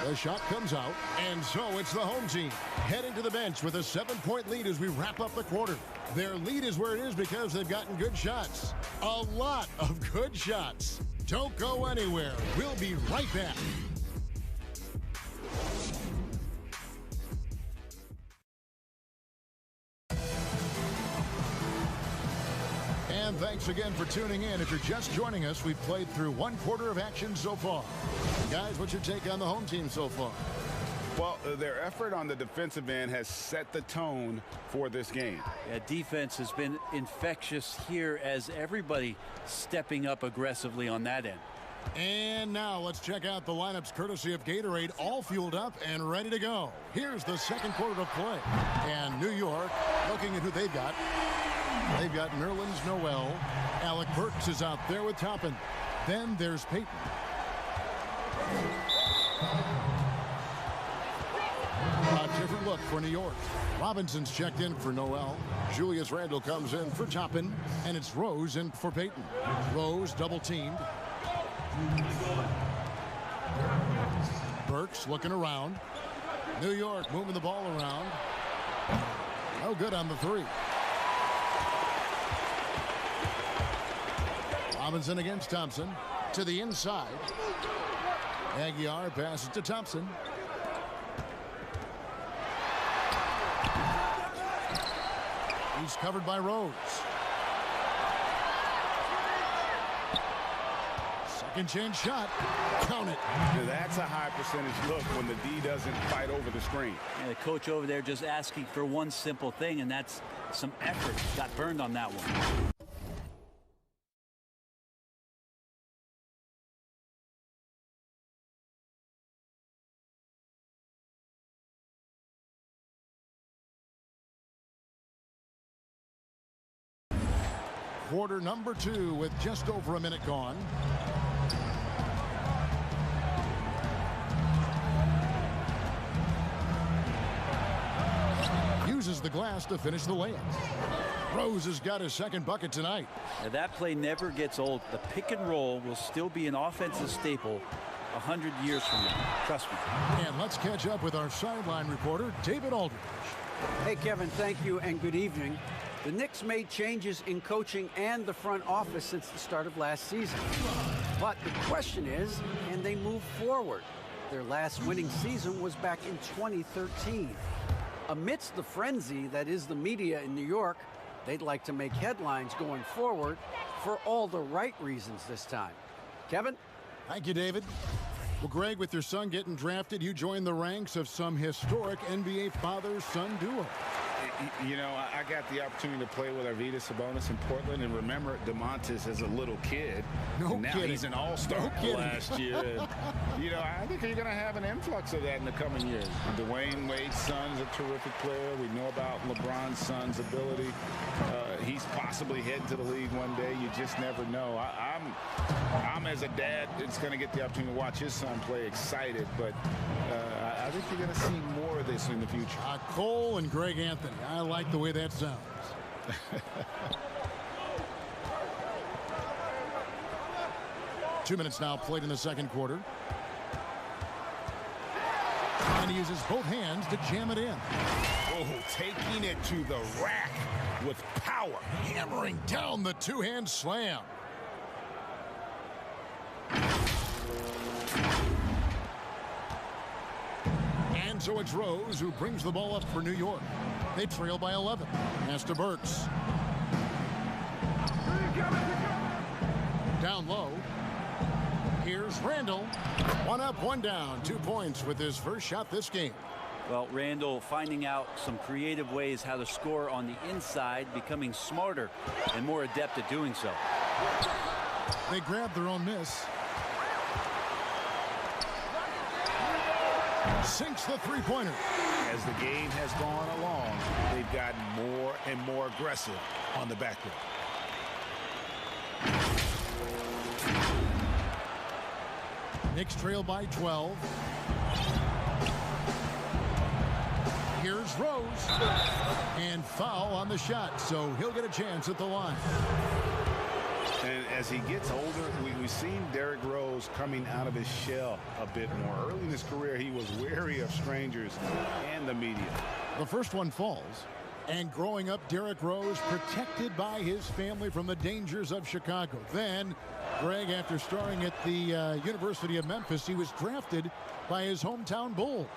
The shot comes out, and so it's the home team heading to the bench with a 7-point lead as we wrap up the quarter. Their lead is where it is because they've gotten good shots. A lot of good shots. Don't go anywhere. We'll be right back. And thanks again for tuning in. If you're just joining us, we've played through 1 quarter of action so far. Guys, what's your take on the home team so far? Well, their effort on the defensive end has set the tone for this game. Yeah, defense has been infectious here as everybody stepping up aggressively on that end. And now let's check out the lineups courtesy of Gatorade, all fueled up and ready to go. Here's the second quarter of play. And New York, looking at who they've got. They've got Nerlens Noel. Alec Burks is out there with Toppin. Then there's Payton. A different look for New York. Robinson's checked in for Noel. Julius Randle comes in for Toppin. And it's Rose in for Payton. Rose double teamed. Burks looking around. New York moving the ball around. No good on the three. Robinson against Thompson. To the inside. Aguiar passes to Thompson. He's covered by Rose. Second chance shot. Count it. That's a high percentage look when the D doesn't fight over the screen. And the coach over there just asking for one simple thing, and that's some effort. Got burned on that one. Quarter number 2 with just over a minute gone. Uses the glass to finish the layup. Rose has got his second bucket tonight. Now that play never gets old. The pick and roll will still be an offensive staple 100 years from now. Trust me. And let's catch up with our sideline reporter, David Aldridge. Hey, Kevin, thank you and good evening. The Knicks made changes in coaching and the front office since the start of last season. But the question is, can they move forward? Their last winning season was back in 2013. Amidst the frenzy that is the media in New York, they'd like to make headlines going forward for all the right reasons this time. Kevin? Thank you, David. Well, Greg, with your son getting drafted, you joined the ranks of some historic NBA father-son duo. You know, I got the opportunity to play with Arvydas Sabonis in Portland, and remember DeMontis as a little kid. No and now kidding. He's an all-star last year. And, you know, I think you're going to have an influx of that in the coming years. Dwayne Wade's son is a terrific player. We know about LeBron's son's ability. He's possibly heading to the league one day. You just never know. I'm as a dad, it's going to get the opportunity to watch his son play, excited, but I think you're going to see more of this in the future. Cole and Greg Anthony. I like the way that sounds. 2 minutes now played in the second quarter. And he uses both hands to jam it in. Oh, taking it to the rack with power. Hammering down the two-hand slam. And so it's Rose who brings the ball up for New York. They trail by 11. Pass to Burks. Down low. Here's Randle. One up, one down. 2 points with his first shot this game. Well, Randle finding out some creative ways how to score on the inside, becoming smarter and more adept at doing so. They grab their own miss. Sinks the three-pointer. As the game has gone along, they've gotten more and more aggressive on the backcourt. Knicks trail by 12. Here's Rose. And foul on the shot, so he'll get a chance at the line. And as he gets older, we've seen Derrick Rose coming out of his shell a bit more. Early in his career, he was wary of strangers and the media. The first one falls. And growing up, Derrick Rose protected by his family from the dangers of Chicago. Then, Greg, after starring at the University of Memphis, he was drafted by his hometown Bulls.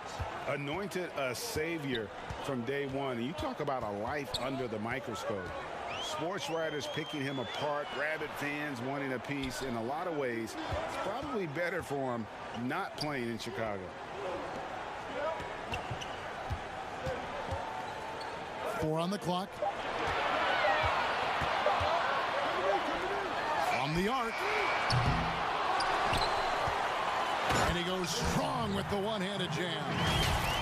Anointed a savior from day one. And you talk about a life under the microscope. Sports writers picking him apart, rabid fans wanting a piece. In a lot of ways, it's probably better for him not playing in Chicago. 4 on the clock. On the arc. And he goes strong with the one-handed jam.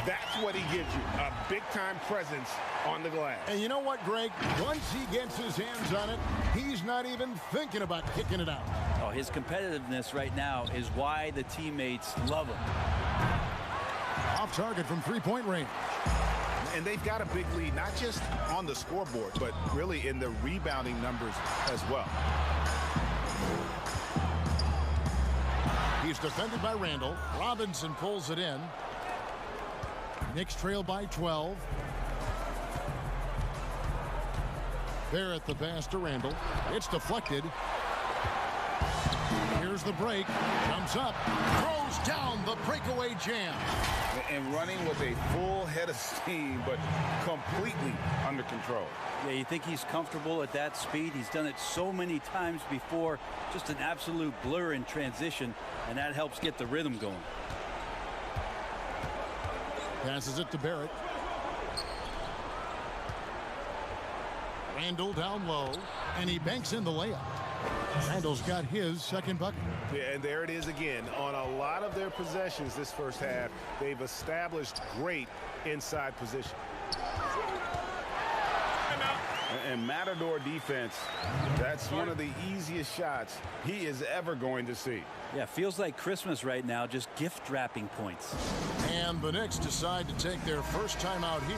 That's what he gives you, a big-time presence on the glass. And you know what, Greg? Once he gets his hands on it, he's not even thinking about kicking it out. Oh, his competitiveness right now is why the teammates love him. Off target from three-point range. And they've got a big lead, not just on the scoreboard, but really in the rebounding numbers as well. He's defended by Randall. Robinson pulls it in. Knicks trail by 12. Barrett the pass to Randall. It's deflected. Here's the break. Jumps up. Throws down the breakaway jam. And running with a full head of steam, but completely under control. Yeah, you think he's comfortable at that speed. He's done it so many times before. Just an absolute blur in transition, and that helps get the rhythm going. Passes it to Barrett. Randall down low, and he banks in the layup. Randall's got his second bucket. Yeah, and there it is again. On a lot of their possessions this first half, they've established great inside position. And Matador defense, that's one of the easiest shots he is ever going to see. Yeah, feels like Christmas right now, just gift wrapping points. And the Knicks decide to take their first time out here.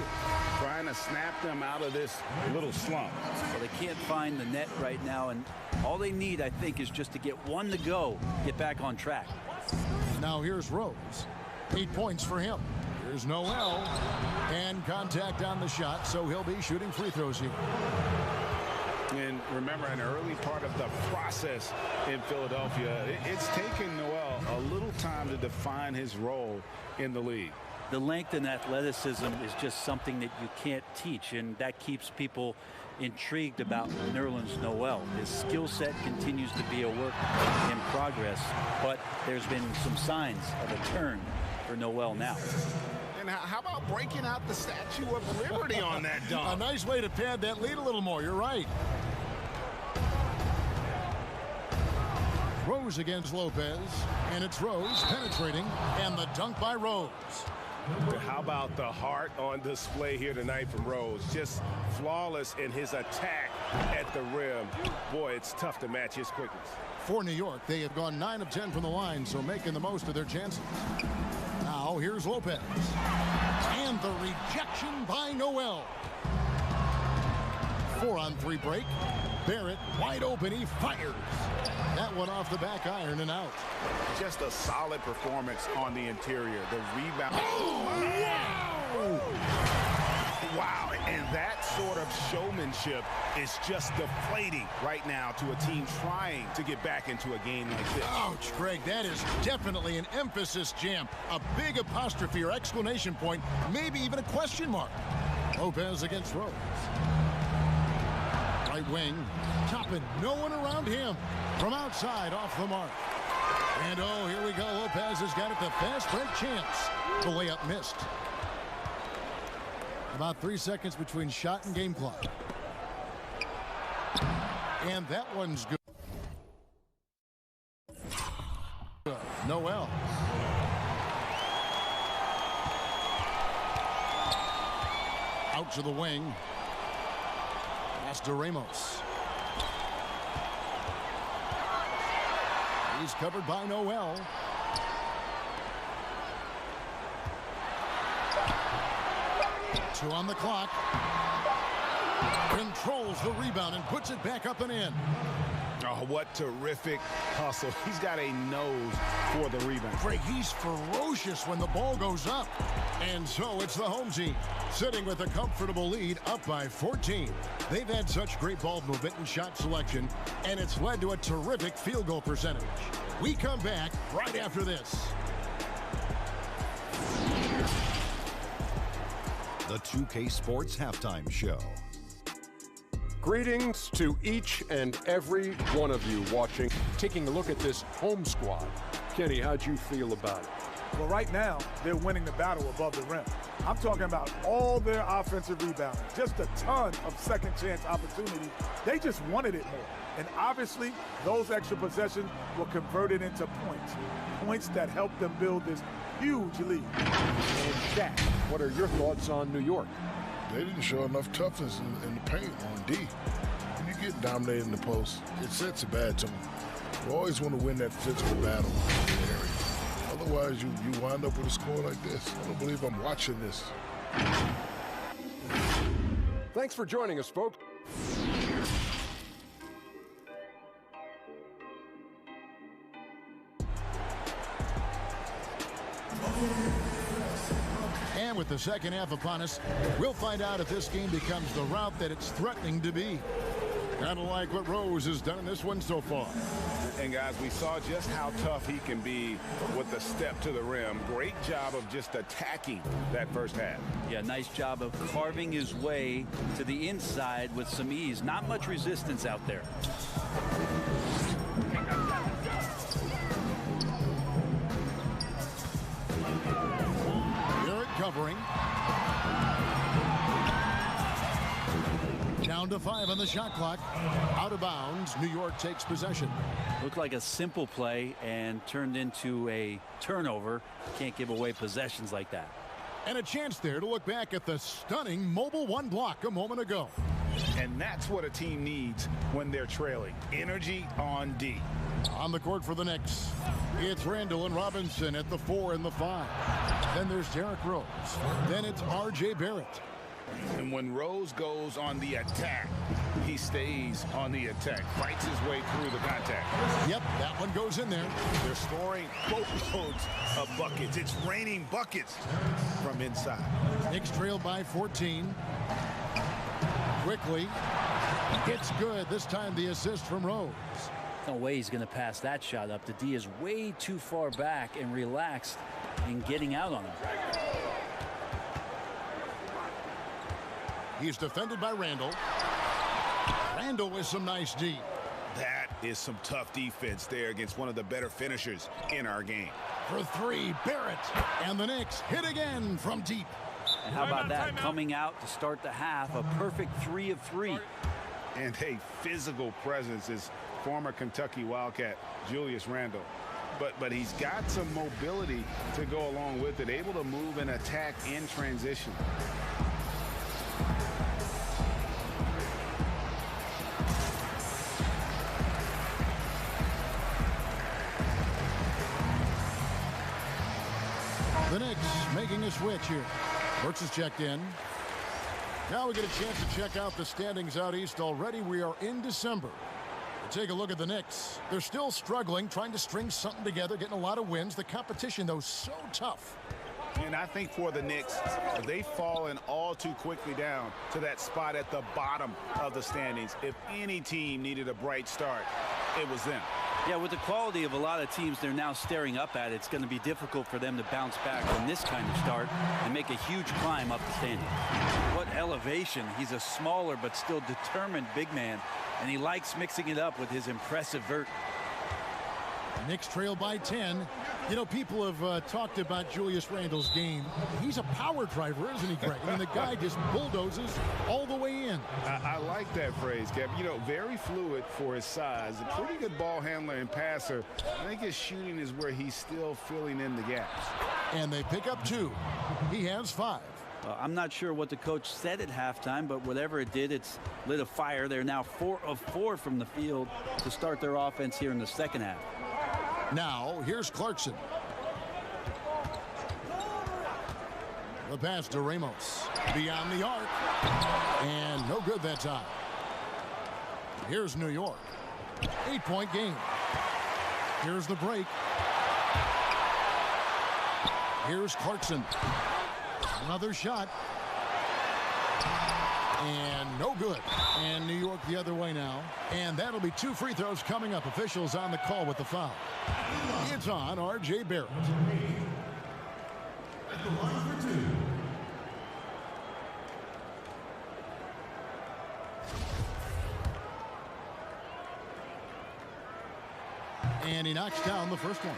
Trying to snap them out of this little slump. Well, they can't find the net right now, and all they need, I think, is just to get one to go, get back on track. Now here's Rose. 8 points for him. Here's Noel. And contact on the shot, so he'll be shooting free throws here. And remember, an early part of the process in Philadelphia, it's taken Noel a little time to define his role in the league. The length and athleticism is just something that you can't teach, and that keeps people intrigued about Nerlens Noel. His skill set continues to be a work in progress, but there's been some signs of a turn for Noel now. And how about breaking out the Statue of Liberty on that dunk? A nice way to pad that lead a little more. You're right. Rose against Lopez, and it's Rose penetrating, and the dunk by Rose. How about the heart on display here tonight from Rose? Just flawless in his attack at the rim. Boy, it's tough to match his quickness. For New York, they have gone 9 of 10 from the line, so making the most of their chances. Now here's Lopez. And the rejection by Noel. 4-on-3 break. Barrett wide open. He fires. That one off the back iron and out. Just a solid performance on the interior. The rebound. Oh, wow. And that sort of showmanship is just deflating right now to a team trying to get back into a game like this. Ouch, Greg. That is definitely an emphasis jam. A big apostrophe or exclamation point, maybe even a question mark. Lopez against Rose. Right wing, Toppin, no one around him. From outside, off the mark. And oh, here we go. Lopez has got it, the fast break chance. The layup missed. About 3 seconds between shot and game clock. And that one's good. Noel. Out to the wing. Pass to Ramos. He's covered by Noel. Two on the clock. Controls the rebound and puts it back up and in. Oh, what terrific hustle. He's got a nose for the rebound. Greg, he's ferocious when the ball goes up. And so it's the home team sitting with a comfortable lead, up by 14. They've had such great ball movement and shot selection, and it's led to a terrific field goal percentage. We come back right after this. The 2K Sports Halftime Show. Greetings to each and every one of you watching. Taking a look at this home squad. Kenny, how'd you feel about it? Well, right now, they're winning the battle above the rim. I'm talking about all their offensive rebounding, just a ton of second chance opportunities. They just wanted it more. And obviously, those extra possessions were converted into points. Points that helped them build this huge lead. And Shaq, what are your thoughts on New York? They didn't show enough toughness in the paint on D. When you get dominated in the post, it sets a bad tone. You always want to win that physical battle in the area. Otherwise, you wind up with a score like this. I don't believe I'm watching this. Thanks for joining us, folks. And with the second half upon us, we'll find out if this game becomes the rout that it's threatening to be. Kind of like what Rose has done in this one so far. And guys, we saw just how tough he can be with the step to the rim. Great job of just attacking that first half. Yeah, nice job of carving his way to the inside with some ease. Not much resistance out there. Garrett covering. Down to 5 on the shot clock. Out of bounds. New York takes possession. Looked like a simple play and turned into a turnover. Can't give away possessions like that. And a chance there to look back at the stunning mobile one block a moment ago. And that's what a team needs when they're trailing. Energy on D. On the court for the Knicks, it's Randall and Robinson at the 4 and the 5. Then there's Derrick Rose. Then it's R.J. Barrett. And when Rose goes on the attack, he stays on the attack, fights his way through the contact. Yep, that one goes in there. They're scoring boatloads of buckets. It's raining buckets from inside. Knicks trail by 14. Quickly. It's good. This time the assist from Rose. No way he's going to pass that shot up. The D is way too far back and relaxed in getting out on him. He's defended by Randall. Randall with some nice D. That is some tough defense there against one of the better finishers in our game. For 3, Barrett. And the Knicks hit again from deep. And how about that? Coming out to start the half, a perfect 3 of 3. And a physical presence is former Kentucky Wildcat Julius Randle. But he's got some mobility to go along with it, able to move and attack in transition. The Knicks making a switch here. Burks is checked in. Now we get a chance to check out the standings out east. Already we are in December. Take a look at the Knicks. They're still struggling, trying to string something together, getting a lot of wins. The competition, though, so tough. And I think for the Knicks, they've fallen all too quickly down to that spot at the bottom of the standings. If any team needed a bright start, it was them. Yeah, with the quality of a lot of teams they're now staring up at, it's going to be difficult for them to bounce back from this kind of start and make a huge climb up the standings. What elevation. He's a smaller but still determined big man, and he likes mixing it up with his impressive vert. Knicks trail by 10. You know, people have talked about Julius Randle's game. He's a power driver, isn't he, Greg? I mean, the guy just bulldozes all the way in. I like that phrase, Kev. You know, very fluid for his size. A pretty good ball handler and passer. I think his shooting is where he's still filling in the gaps. And they pick up 2. He has 5. I'm not sure what the coach said at halftime, but whatever it did, it's lit a fire. They're now 4 of 4 from the field to start their offense here in the second half. Now, here's Clarkson. The pass to Ramos. Beyond the arc. And no good that time. Here's New York. 8-point game. Here's the break. Here's Clarkson. Another shot. And no good. And New York the other way now. And that'll be 2 free throws coming up. Officials on the call with the foul. It's on R.J. Barrett. At the line for 2. And he knocks down the first one.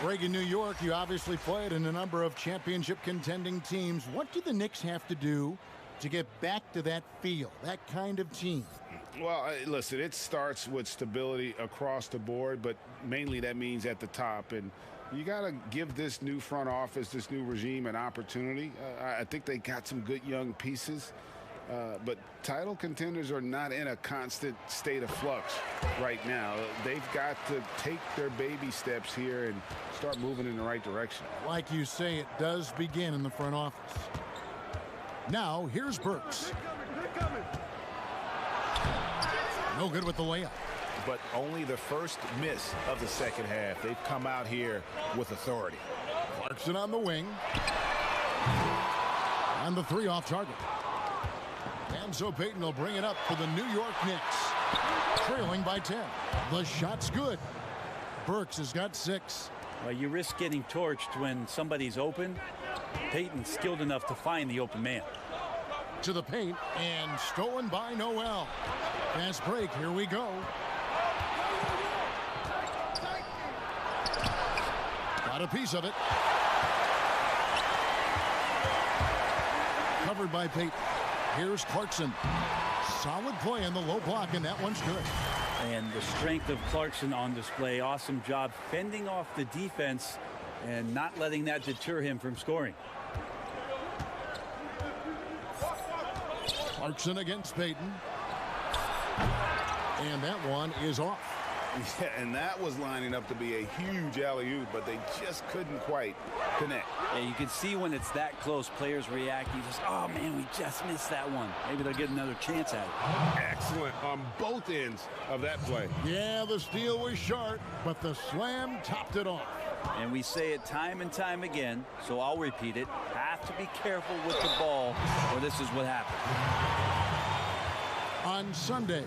Greg, in New York, you obviously played in a number of championship contending teams. What do the Knicks have to do to get back to that feel, that kind of team? Well, listen, it starts with stability across the board, but mainly that means at the top. And you got to give this new front office, this new regime, an opportunity. I think they got some good young pieces. But title contenders are not in a constant state of flux right now. They've got to take their baby steps here and start moving in the right direction. Like you say, it does begin in the front office. Now, here's Burks. No good with the layup. But only the first miss of the second half. They've come out here with authority. Clarkson on the wing. And the three off target. And so Payton will bring it up for the New York Knicks. Trailing by 10. The shot's good. Burks has got 6. Well, you risk getting torched when somebody's open. Payton's skilled enough to find the open man. To the paint and stolen by Noel. Fast break, here we go. Got a piece of it. Covered by Payton. Here's Clarkson. Solid play in the low block, and that one's good. And the strength of Clarkson on display. Awesome job fending off the defense and not letting that deter him from scoring. Clarkson against Payton. And that one is off. Yeah, and that was lining up to be a huge alley-oop, but they just couldn't quite connect. Yeah, you can see when it's that close, players react. You just, oh man, we just missed that one. Maybe they'll get another chance at it. Excellent on both ends of that play. Yeah, the steal was sharp, but the slam topped it off. And we say it time and time again, so I'll repeat it. Have to be careful with the ball, or this is what happens. On Sunday,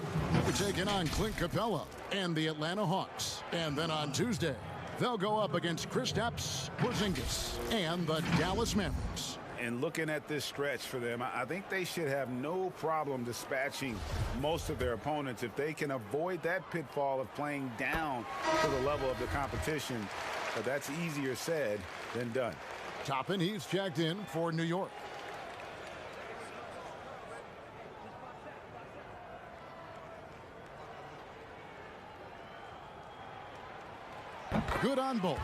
we're taking on Clint Capella and the Atlanta Hawks. And then on Tuesday, they'll go up against Kristaps Porzingis and the Dallas Mavericks. And looking at this stretch for them, I think they should have no problem dispatching most of their opponents if they can avoid that pitfall of playing down to the level of the competition. But that's easier said than done. Toppin, he's checked in for New York. Good on both.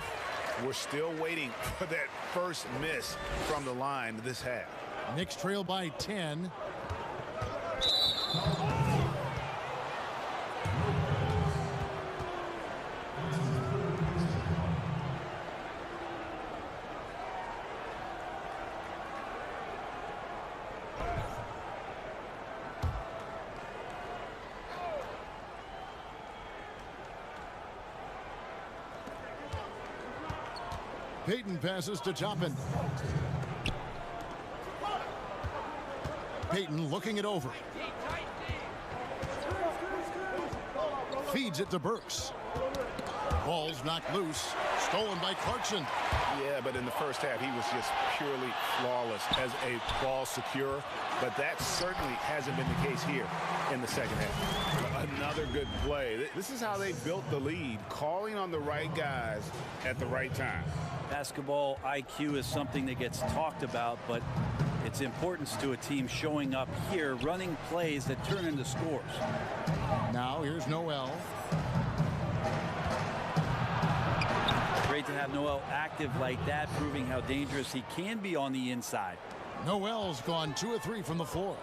We're still waiting for that first miss from the line this half. Knicks trail by 10. Payton passes to Toppin. Payton looking it over. Feeds it to Burks. Ball's knocked loose. Stolen by Clarkson. Yeah, but in the first half, he was just purely flawless as a ball secure. But that certainly hasn't been the case here in the second half. Another good play. This is how they built the lead, calling on the right guys at the right time. Basketball IQ is something that gets talked about, but its importance to a team showing up here, running plays that turn into scores. Now here's Noel. Great to have Noel active like that, proving how dangerous he can be on the inside. Noel's gone 2 of 3 from the floor.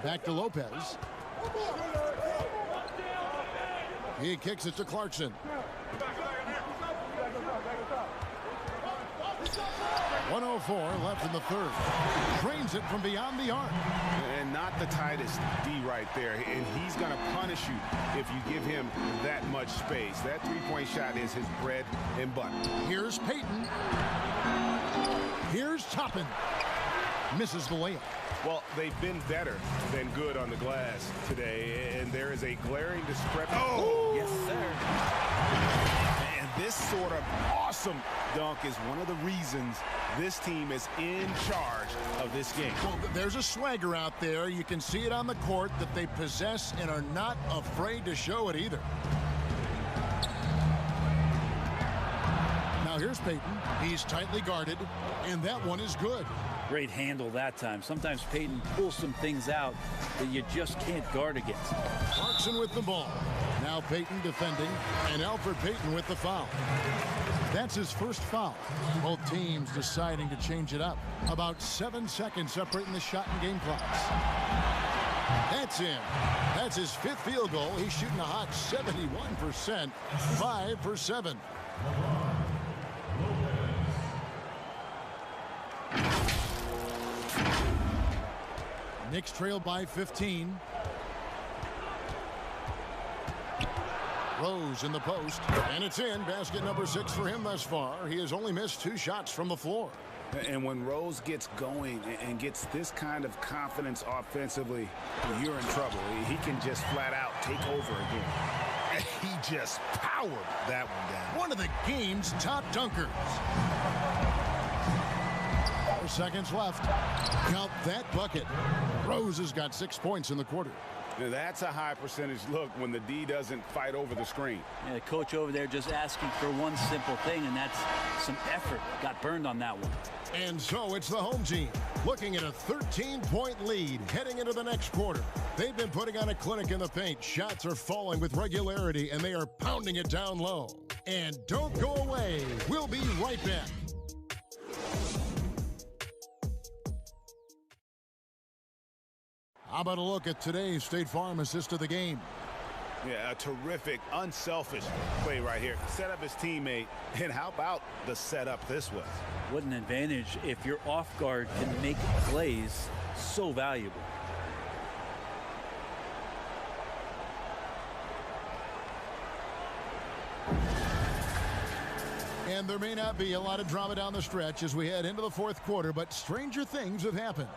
Back to Lopez. He kicks it to Clarkson. 1:04 left in the third. Drains it from beyond the arc. And not the tightest D right there. And he's going to punish you if you give him that much space. That three-point shot is his bread and butter. Here's Payton. Here's Toppin. Misses the layup. Well, they've been better than good on the glass today. And there is a glaring discrepancy. Oh! Yes, sir. And this sort of awesome dunk is one of the reasons this team is in charge of this game. Well, there's a swagger out there. You can see it on the court that they possess and are not afraid to show it either. Here's Payton. He's tightly guarded, and that one is good. Great handle that time. Sometimes Payton pulls some things out that you just can't guard against. Clarkson with the ball. Now Payton defending, and Alfred Payton with the foul. That's his first foul. Both teams deciding to change it up. About 7 seconds separating the shot and game clocks. That's in. That's his 5th field goal. He's shooting a hot 71%. 5 for 7. Knicks trail by 15. Rose in the post, and it's in. Basket number 6 for him thus far. He has only missed 2 shots from the floor. And when Rose gets going and gets this kind of confidence offensively, you're in trouble. He can just flat out take over again. He just powered that one down. One of the game's top dunkers. 4 seconds left. Count that bucket. Rose has got 6 points in the quarter. Now that's a high percentage look when the D doesn't fight over the screen. Yeah, the coach over there just asking for one simple thing, and that's some effort. Got burned on that one. And so it's the home team looking at a 13-point lead heading into the next quarter. They've been putting on a clinic in the paint. Shots are falling with regularity, and they are pounding it down low. And don't go away. We'll be right back. How about a look at today's State Farm assist of the game? Yeah, a terrific, unselfish play right here. Set up his teammate, and how about the setup this was? What an advantage if your off guard can make plays so valuable. And there may not be a lot of drama down the stretch as we head into the 4th quarter, but stranger things have happened.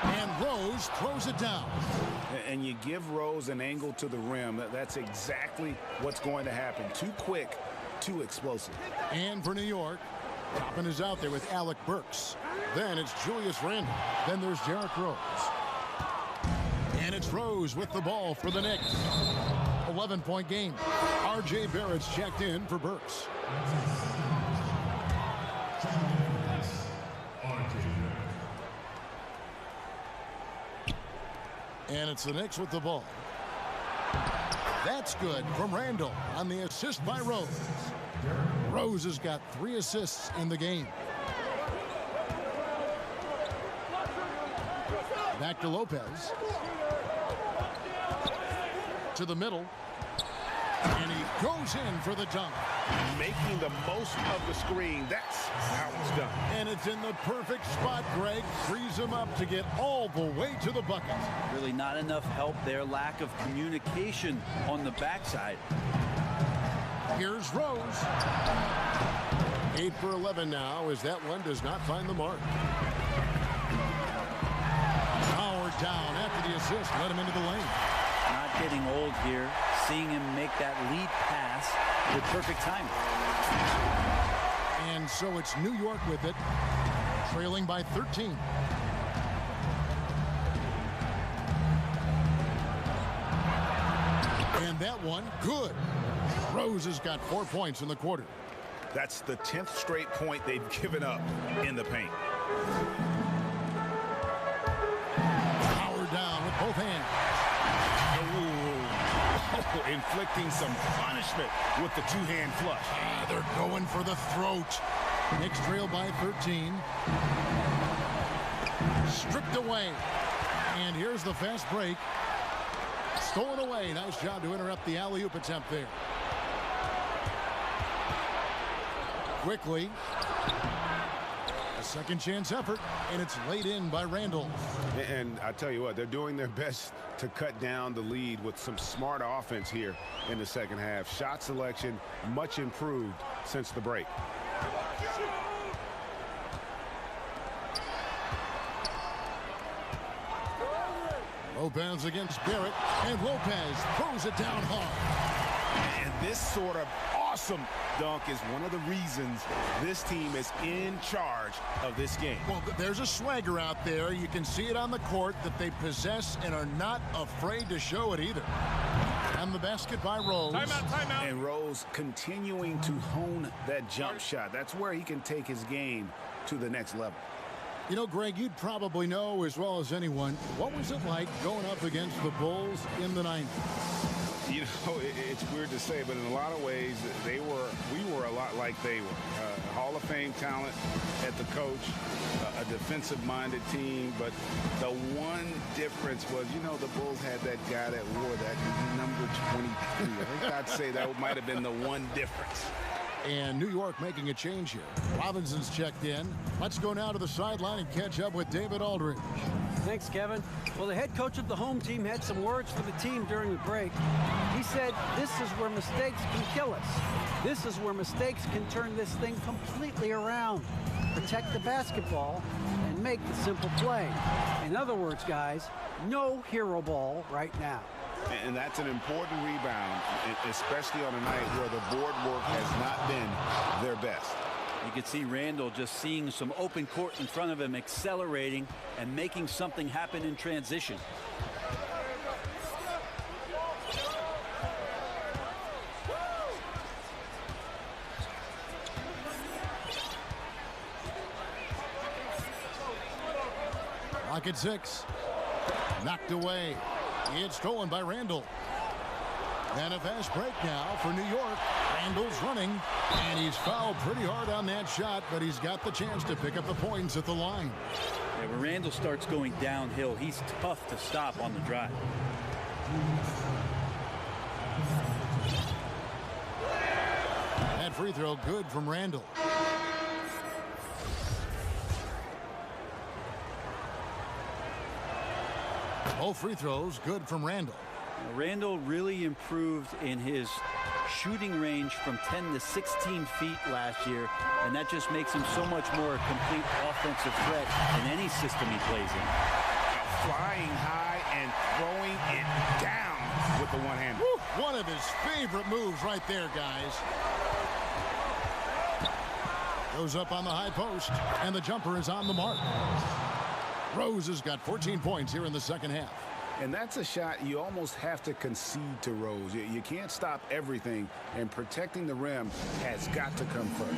And Rose throws it down. And you give Rose an angle to the rim. That's exactly what's going to happen. Too quick, too explosive. And for New York, Toppin is out there with Alec Burks. Then it's Julius Randle. Then there's Derrick Rose. And it's Rose with the ball for the Knicks. 11-point game. R.J. Barrett's checked in for Burks. And it's the Knicks with the ball. That's good from Randle on the assist by Rose. Rose has got 3 assists in the game. Back to Lopez. To the middle. And he goes in for the dunk. Making the most of the screen. That's how it's done. And it's in the perfect spot, Greg. Frees him up to get all the way to the bucket. Really not enough help there. Lack of communication on the backside. Here's Rose. 8 for 11 now as that one does not find the mark. Howard down after the assist. Let him into the lane. Not getting old here. Seeing him make that lead pass with perfect timing. And so it's New York with it, trailing by 13. And that one, good. Rose has got 4 points in the quarter. That's the 10th straight point they've given up in the paint. Howard down with both hands. Inflicting some punishment with the 2-hand flush. They're going for the throat. Knicks trail by 13. Stripped away. And here's the fast break. Stolen away. Nice job to interrupt the alley-oop attempt there. Quickly. A second chance effort, and it's laid in by Randle. And I tell you what, they're doing their best to cut down the lead with some smart offense here in the second half. Shot selection much improved since the break. Lopez against Barrett, and Lopez throws it down hard. And this sort of awesome dunk is one of the reasons this team is in charge of this game. Well, there's a swagger out there. You can see it on the court that they possess and are not afraid to show it either. And the basket by Rose. Timeout. And Rose continuing to hone that jump shot. That's where he can take his game to the next level. You know, Greg, you'd probably know as well as anyone, what was it like going up against the Bulls in the 90s? You know, it's weird to say, but in a lot of ways, we were a lot like they were. Hall of Fame talent at the coach, a defensive-minded team, but the one difference was, you know, the Bulls had that guy that wore that number 23. I think I'd say that might have been the one difference. And New York making a change here. Robinson's checked in. Let's go now to the sideline and catch up with David Aldridge. Thanks, Kevin. Well, the head coach of the home team had some words for the team during the break. He said, this is where mistakes can kill us. This is where mistakes can turn this thing completely around. Protect the basketball and make the simple play. In other words, guys, no hero ball right now. And that's an important rebound, especially on a night where the board work has not been their best. You can see Randall just seeing some open court in front of him, accelerating and making something happen in transition. Clock at 6. Knocked away. It's stolen by Randall. And a fast break now for New York. Randall's running, and he's fouled pretty hard on that shot, but he's got the chance to pick up the points at the line. Yeah, when Randall starts going downhill, he's tough to stop on the drive. That free throw good from Randall. Both free throws good from Randall. Randall really improved in his shooting range from 10 to 16 feet last year, and that just makes him so much more a complete offensive threat in any system he plays in. Flying high and throwing it down with the one-hander. One of his favorite moves right there, guys. Goes up on the high post, and the jumper is on the mark. Rose has got 14 points here in the second half. And that's a shot you almost have to concede to Rose. You can't stop everything, and protecting the rim has got to come first.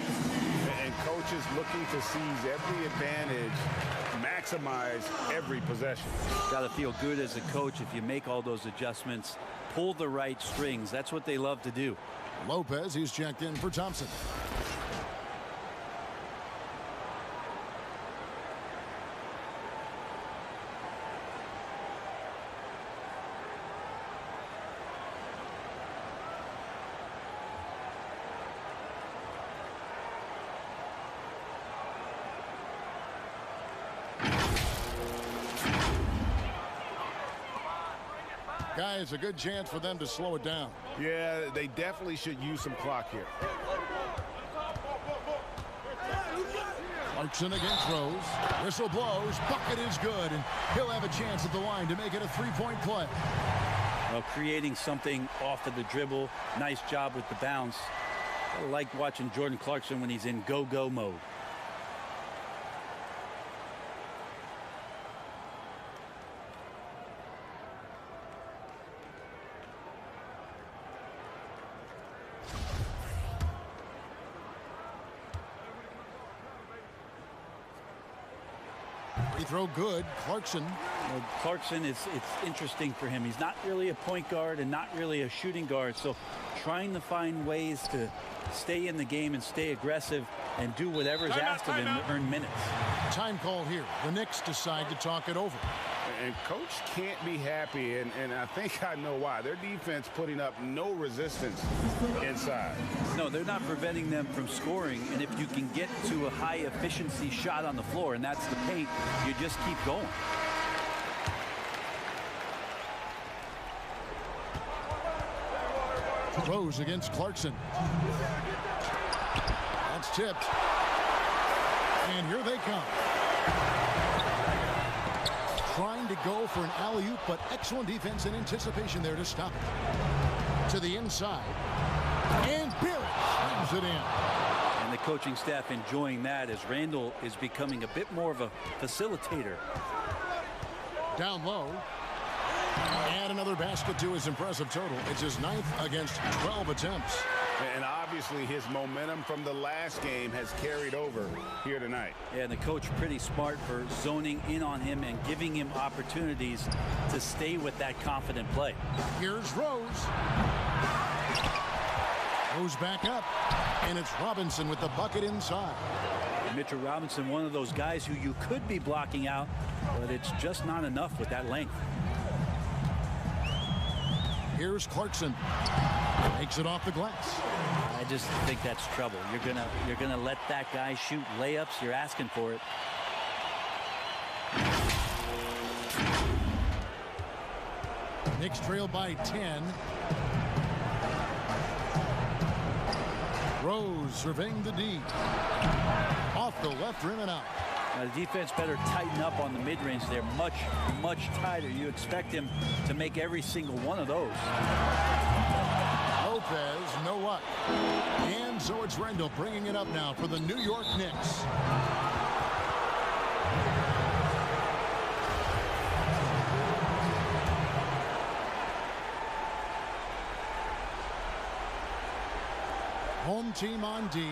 And coaches looking to seize every advantage, maximize every possession. Got to feel good as a coach if you make all those adjustments, pull the right strings. That's what they love to do. Lopez, he's checked in for Thompson. Guys, a good chance for them to slow it down. Yeah, they definitely should use some clock here. Clarkson against Rose. Whistle blows. Bucket is good, and he'll have a chance at the line to make it a three-point play. Well, creating something off of the dribble. Nice job with the bounce. I like watching Jordan Clarkson when he's in go-go mode. Free throw good. Clarkson. Well, Clarkson, it's interesting for him. He's not really a point guard and not really a shooting guard, so trying to find ways to stay in the game and stay aggressive and do whatever's asked of him to earn minutes. Time call here. The Knicks decide to talk it over. And coach can't be happy, and I think I know why. Their defense putting up no resistance inside. No, they're not preventing them from scoring, and if you can get to a high efficiency shot on the floor, and that's the paint, you just keep going. Rose against Clarkson. That's tipped. And here they come. Trying to go for an alley-oop, but excellent defense and anticipation there to stop it. To the inside. And Barrett slams it in. And the coaching staff enjoying that as Randall is becoming a bit more of a facilitator. Down low. Add another basket to his impressive total. It's his 9th against 12 attempts. And obviously his momentum from the last game has carried over here tonight. Yeah, and the coach pretty smart for zoning in on him and giving him opportunities to stay with that confident play. Here's Rose. Rose back up. And it's Robinson with the bucket inside. Mitchell Robinson, one of those guys who you could be blocking out, but it's just not enough with that length. Here's Clarkson. Makes it off the glass. I just think that's trouble. You're gonna let that guy shoot layups. You're asking for it. Knicks trail by 10. Rose surveying the D. Off the left rim and out. Now the defense better tighten up on the mid-range. They're much, much tighter. You expect him to make every single one of those. Lopez, no luck. And so it's Randall bringing it up now for the New York Knicks. Home team on D.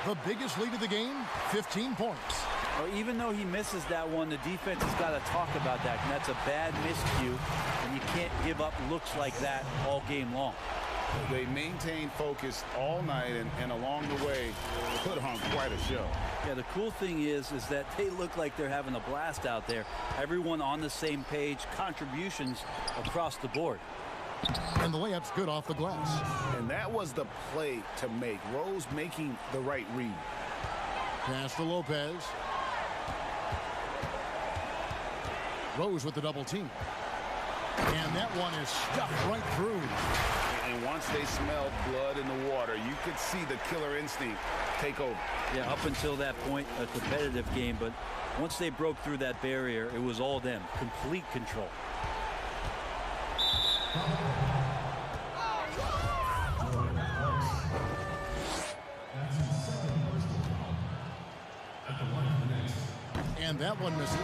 The biggest lead of the game, 15 points. Well, even though he misses that one, the defense has got to talk about that. And that's a bad miscue. And you can't give up looks like that all game long. They maintain focus all night and along the way put on quite a show. Yeah, the cool thing is that they look like they're having a blast out there. Everyone on the same page, contributions across the board. And the layup's good off the glass. And that was the play to make. Rose making the right read. Pass to Lopez. Rose with the double team. And that one is stuffed right through. And once they smelled blood in the water, you could see the killer instinct take over. Yeah, up until that point, a competitive game. But once they broke through that barrier, it was all them. Complete control. And that one misses.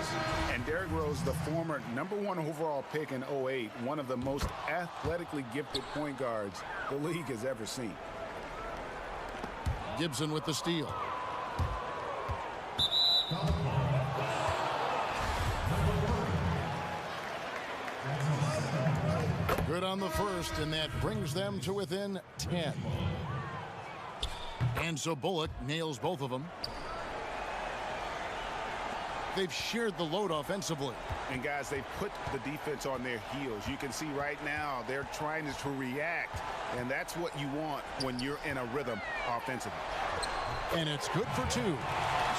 And Derrick Rose, the former #1 overall pick in 08, one of the most athletically gifted point guards the league has ever seen. Gibson with the steal. Good on the first, and that brings them to within 10. And so Bullock nails both of them. They've shared the load offensively. And guys, they put the defense on their heels. You can see right now they're trying to react, and that's what you want when you're in a rhythm offensively. And it's good for 2.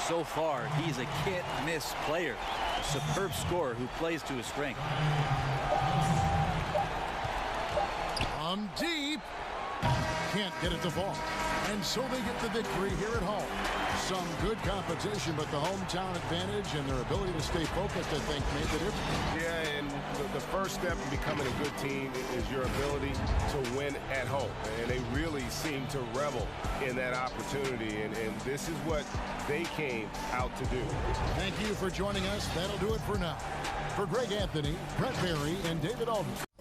So far, he's a can't-miss player. A superb scorer who plays to his strength. From deep. Can't get it to fall. And so they get the victory here at home. Some good competition, but the hometown advantage and their ability to stay focused, I think, made the difference. Yeah, and the first step in becoming a good team is your ability to win at home. And they really seem to revel in that opportunity. And this is what they came out to do. Thank you for joining us. That'll do it for now. For Greg Anthony, Brett Barry, and David Aldridge.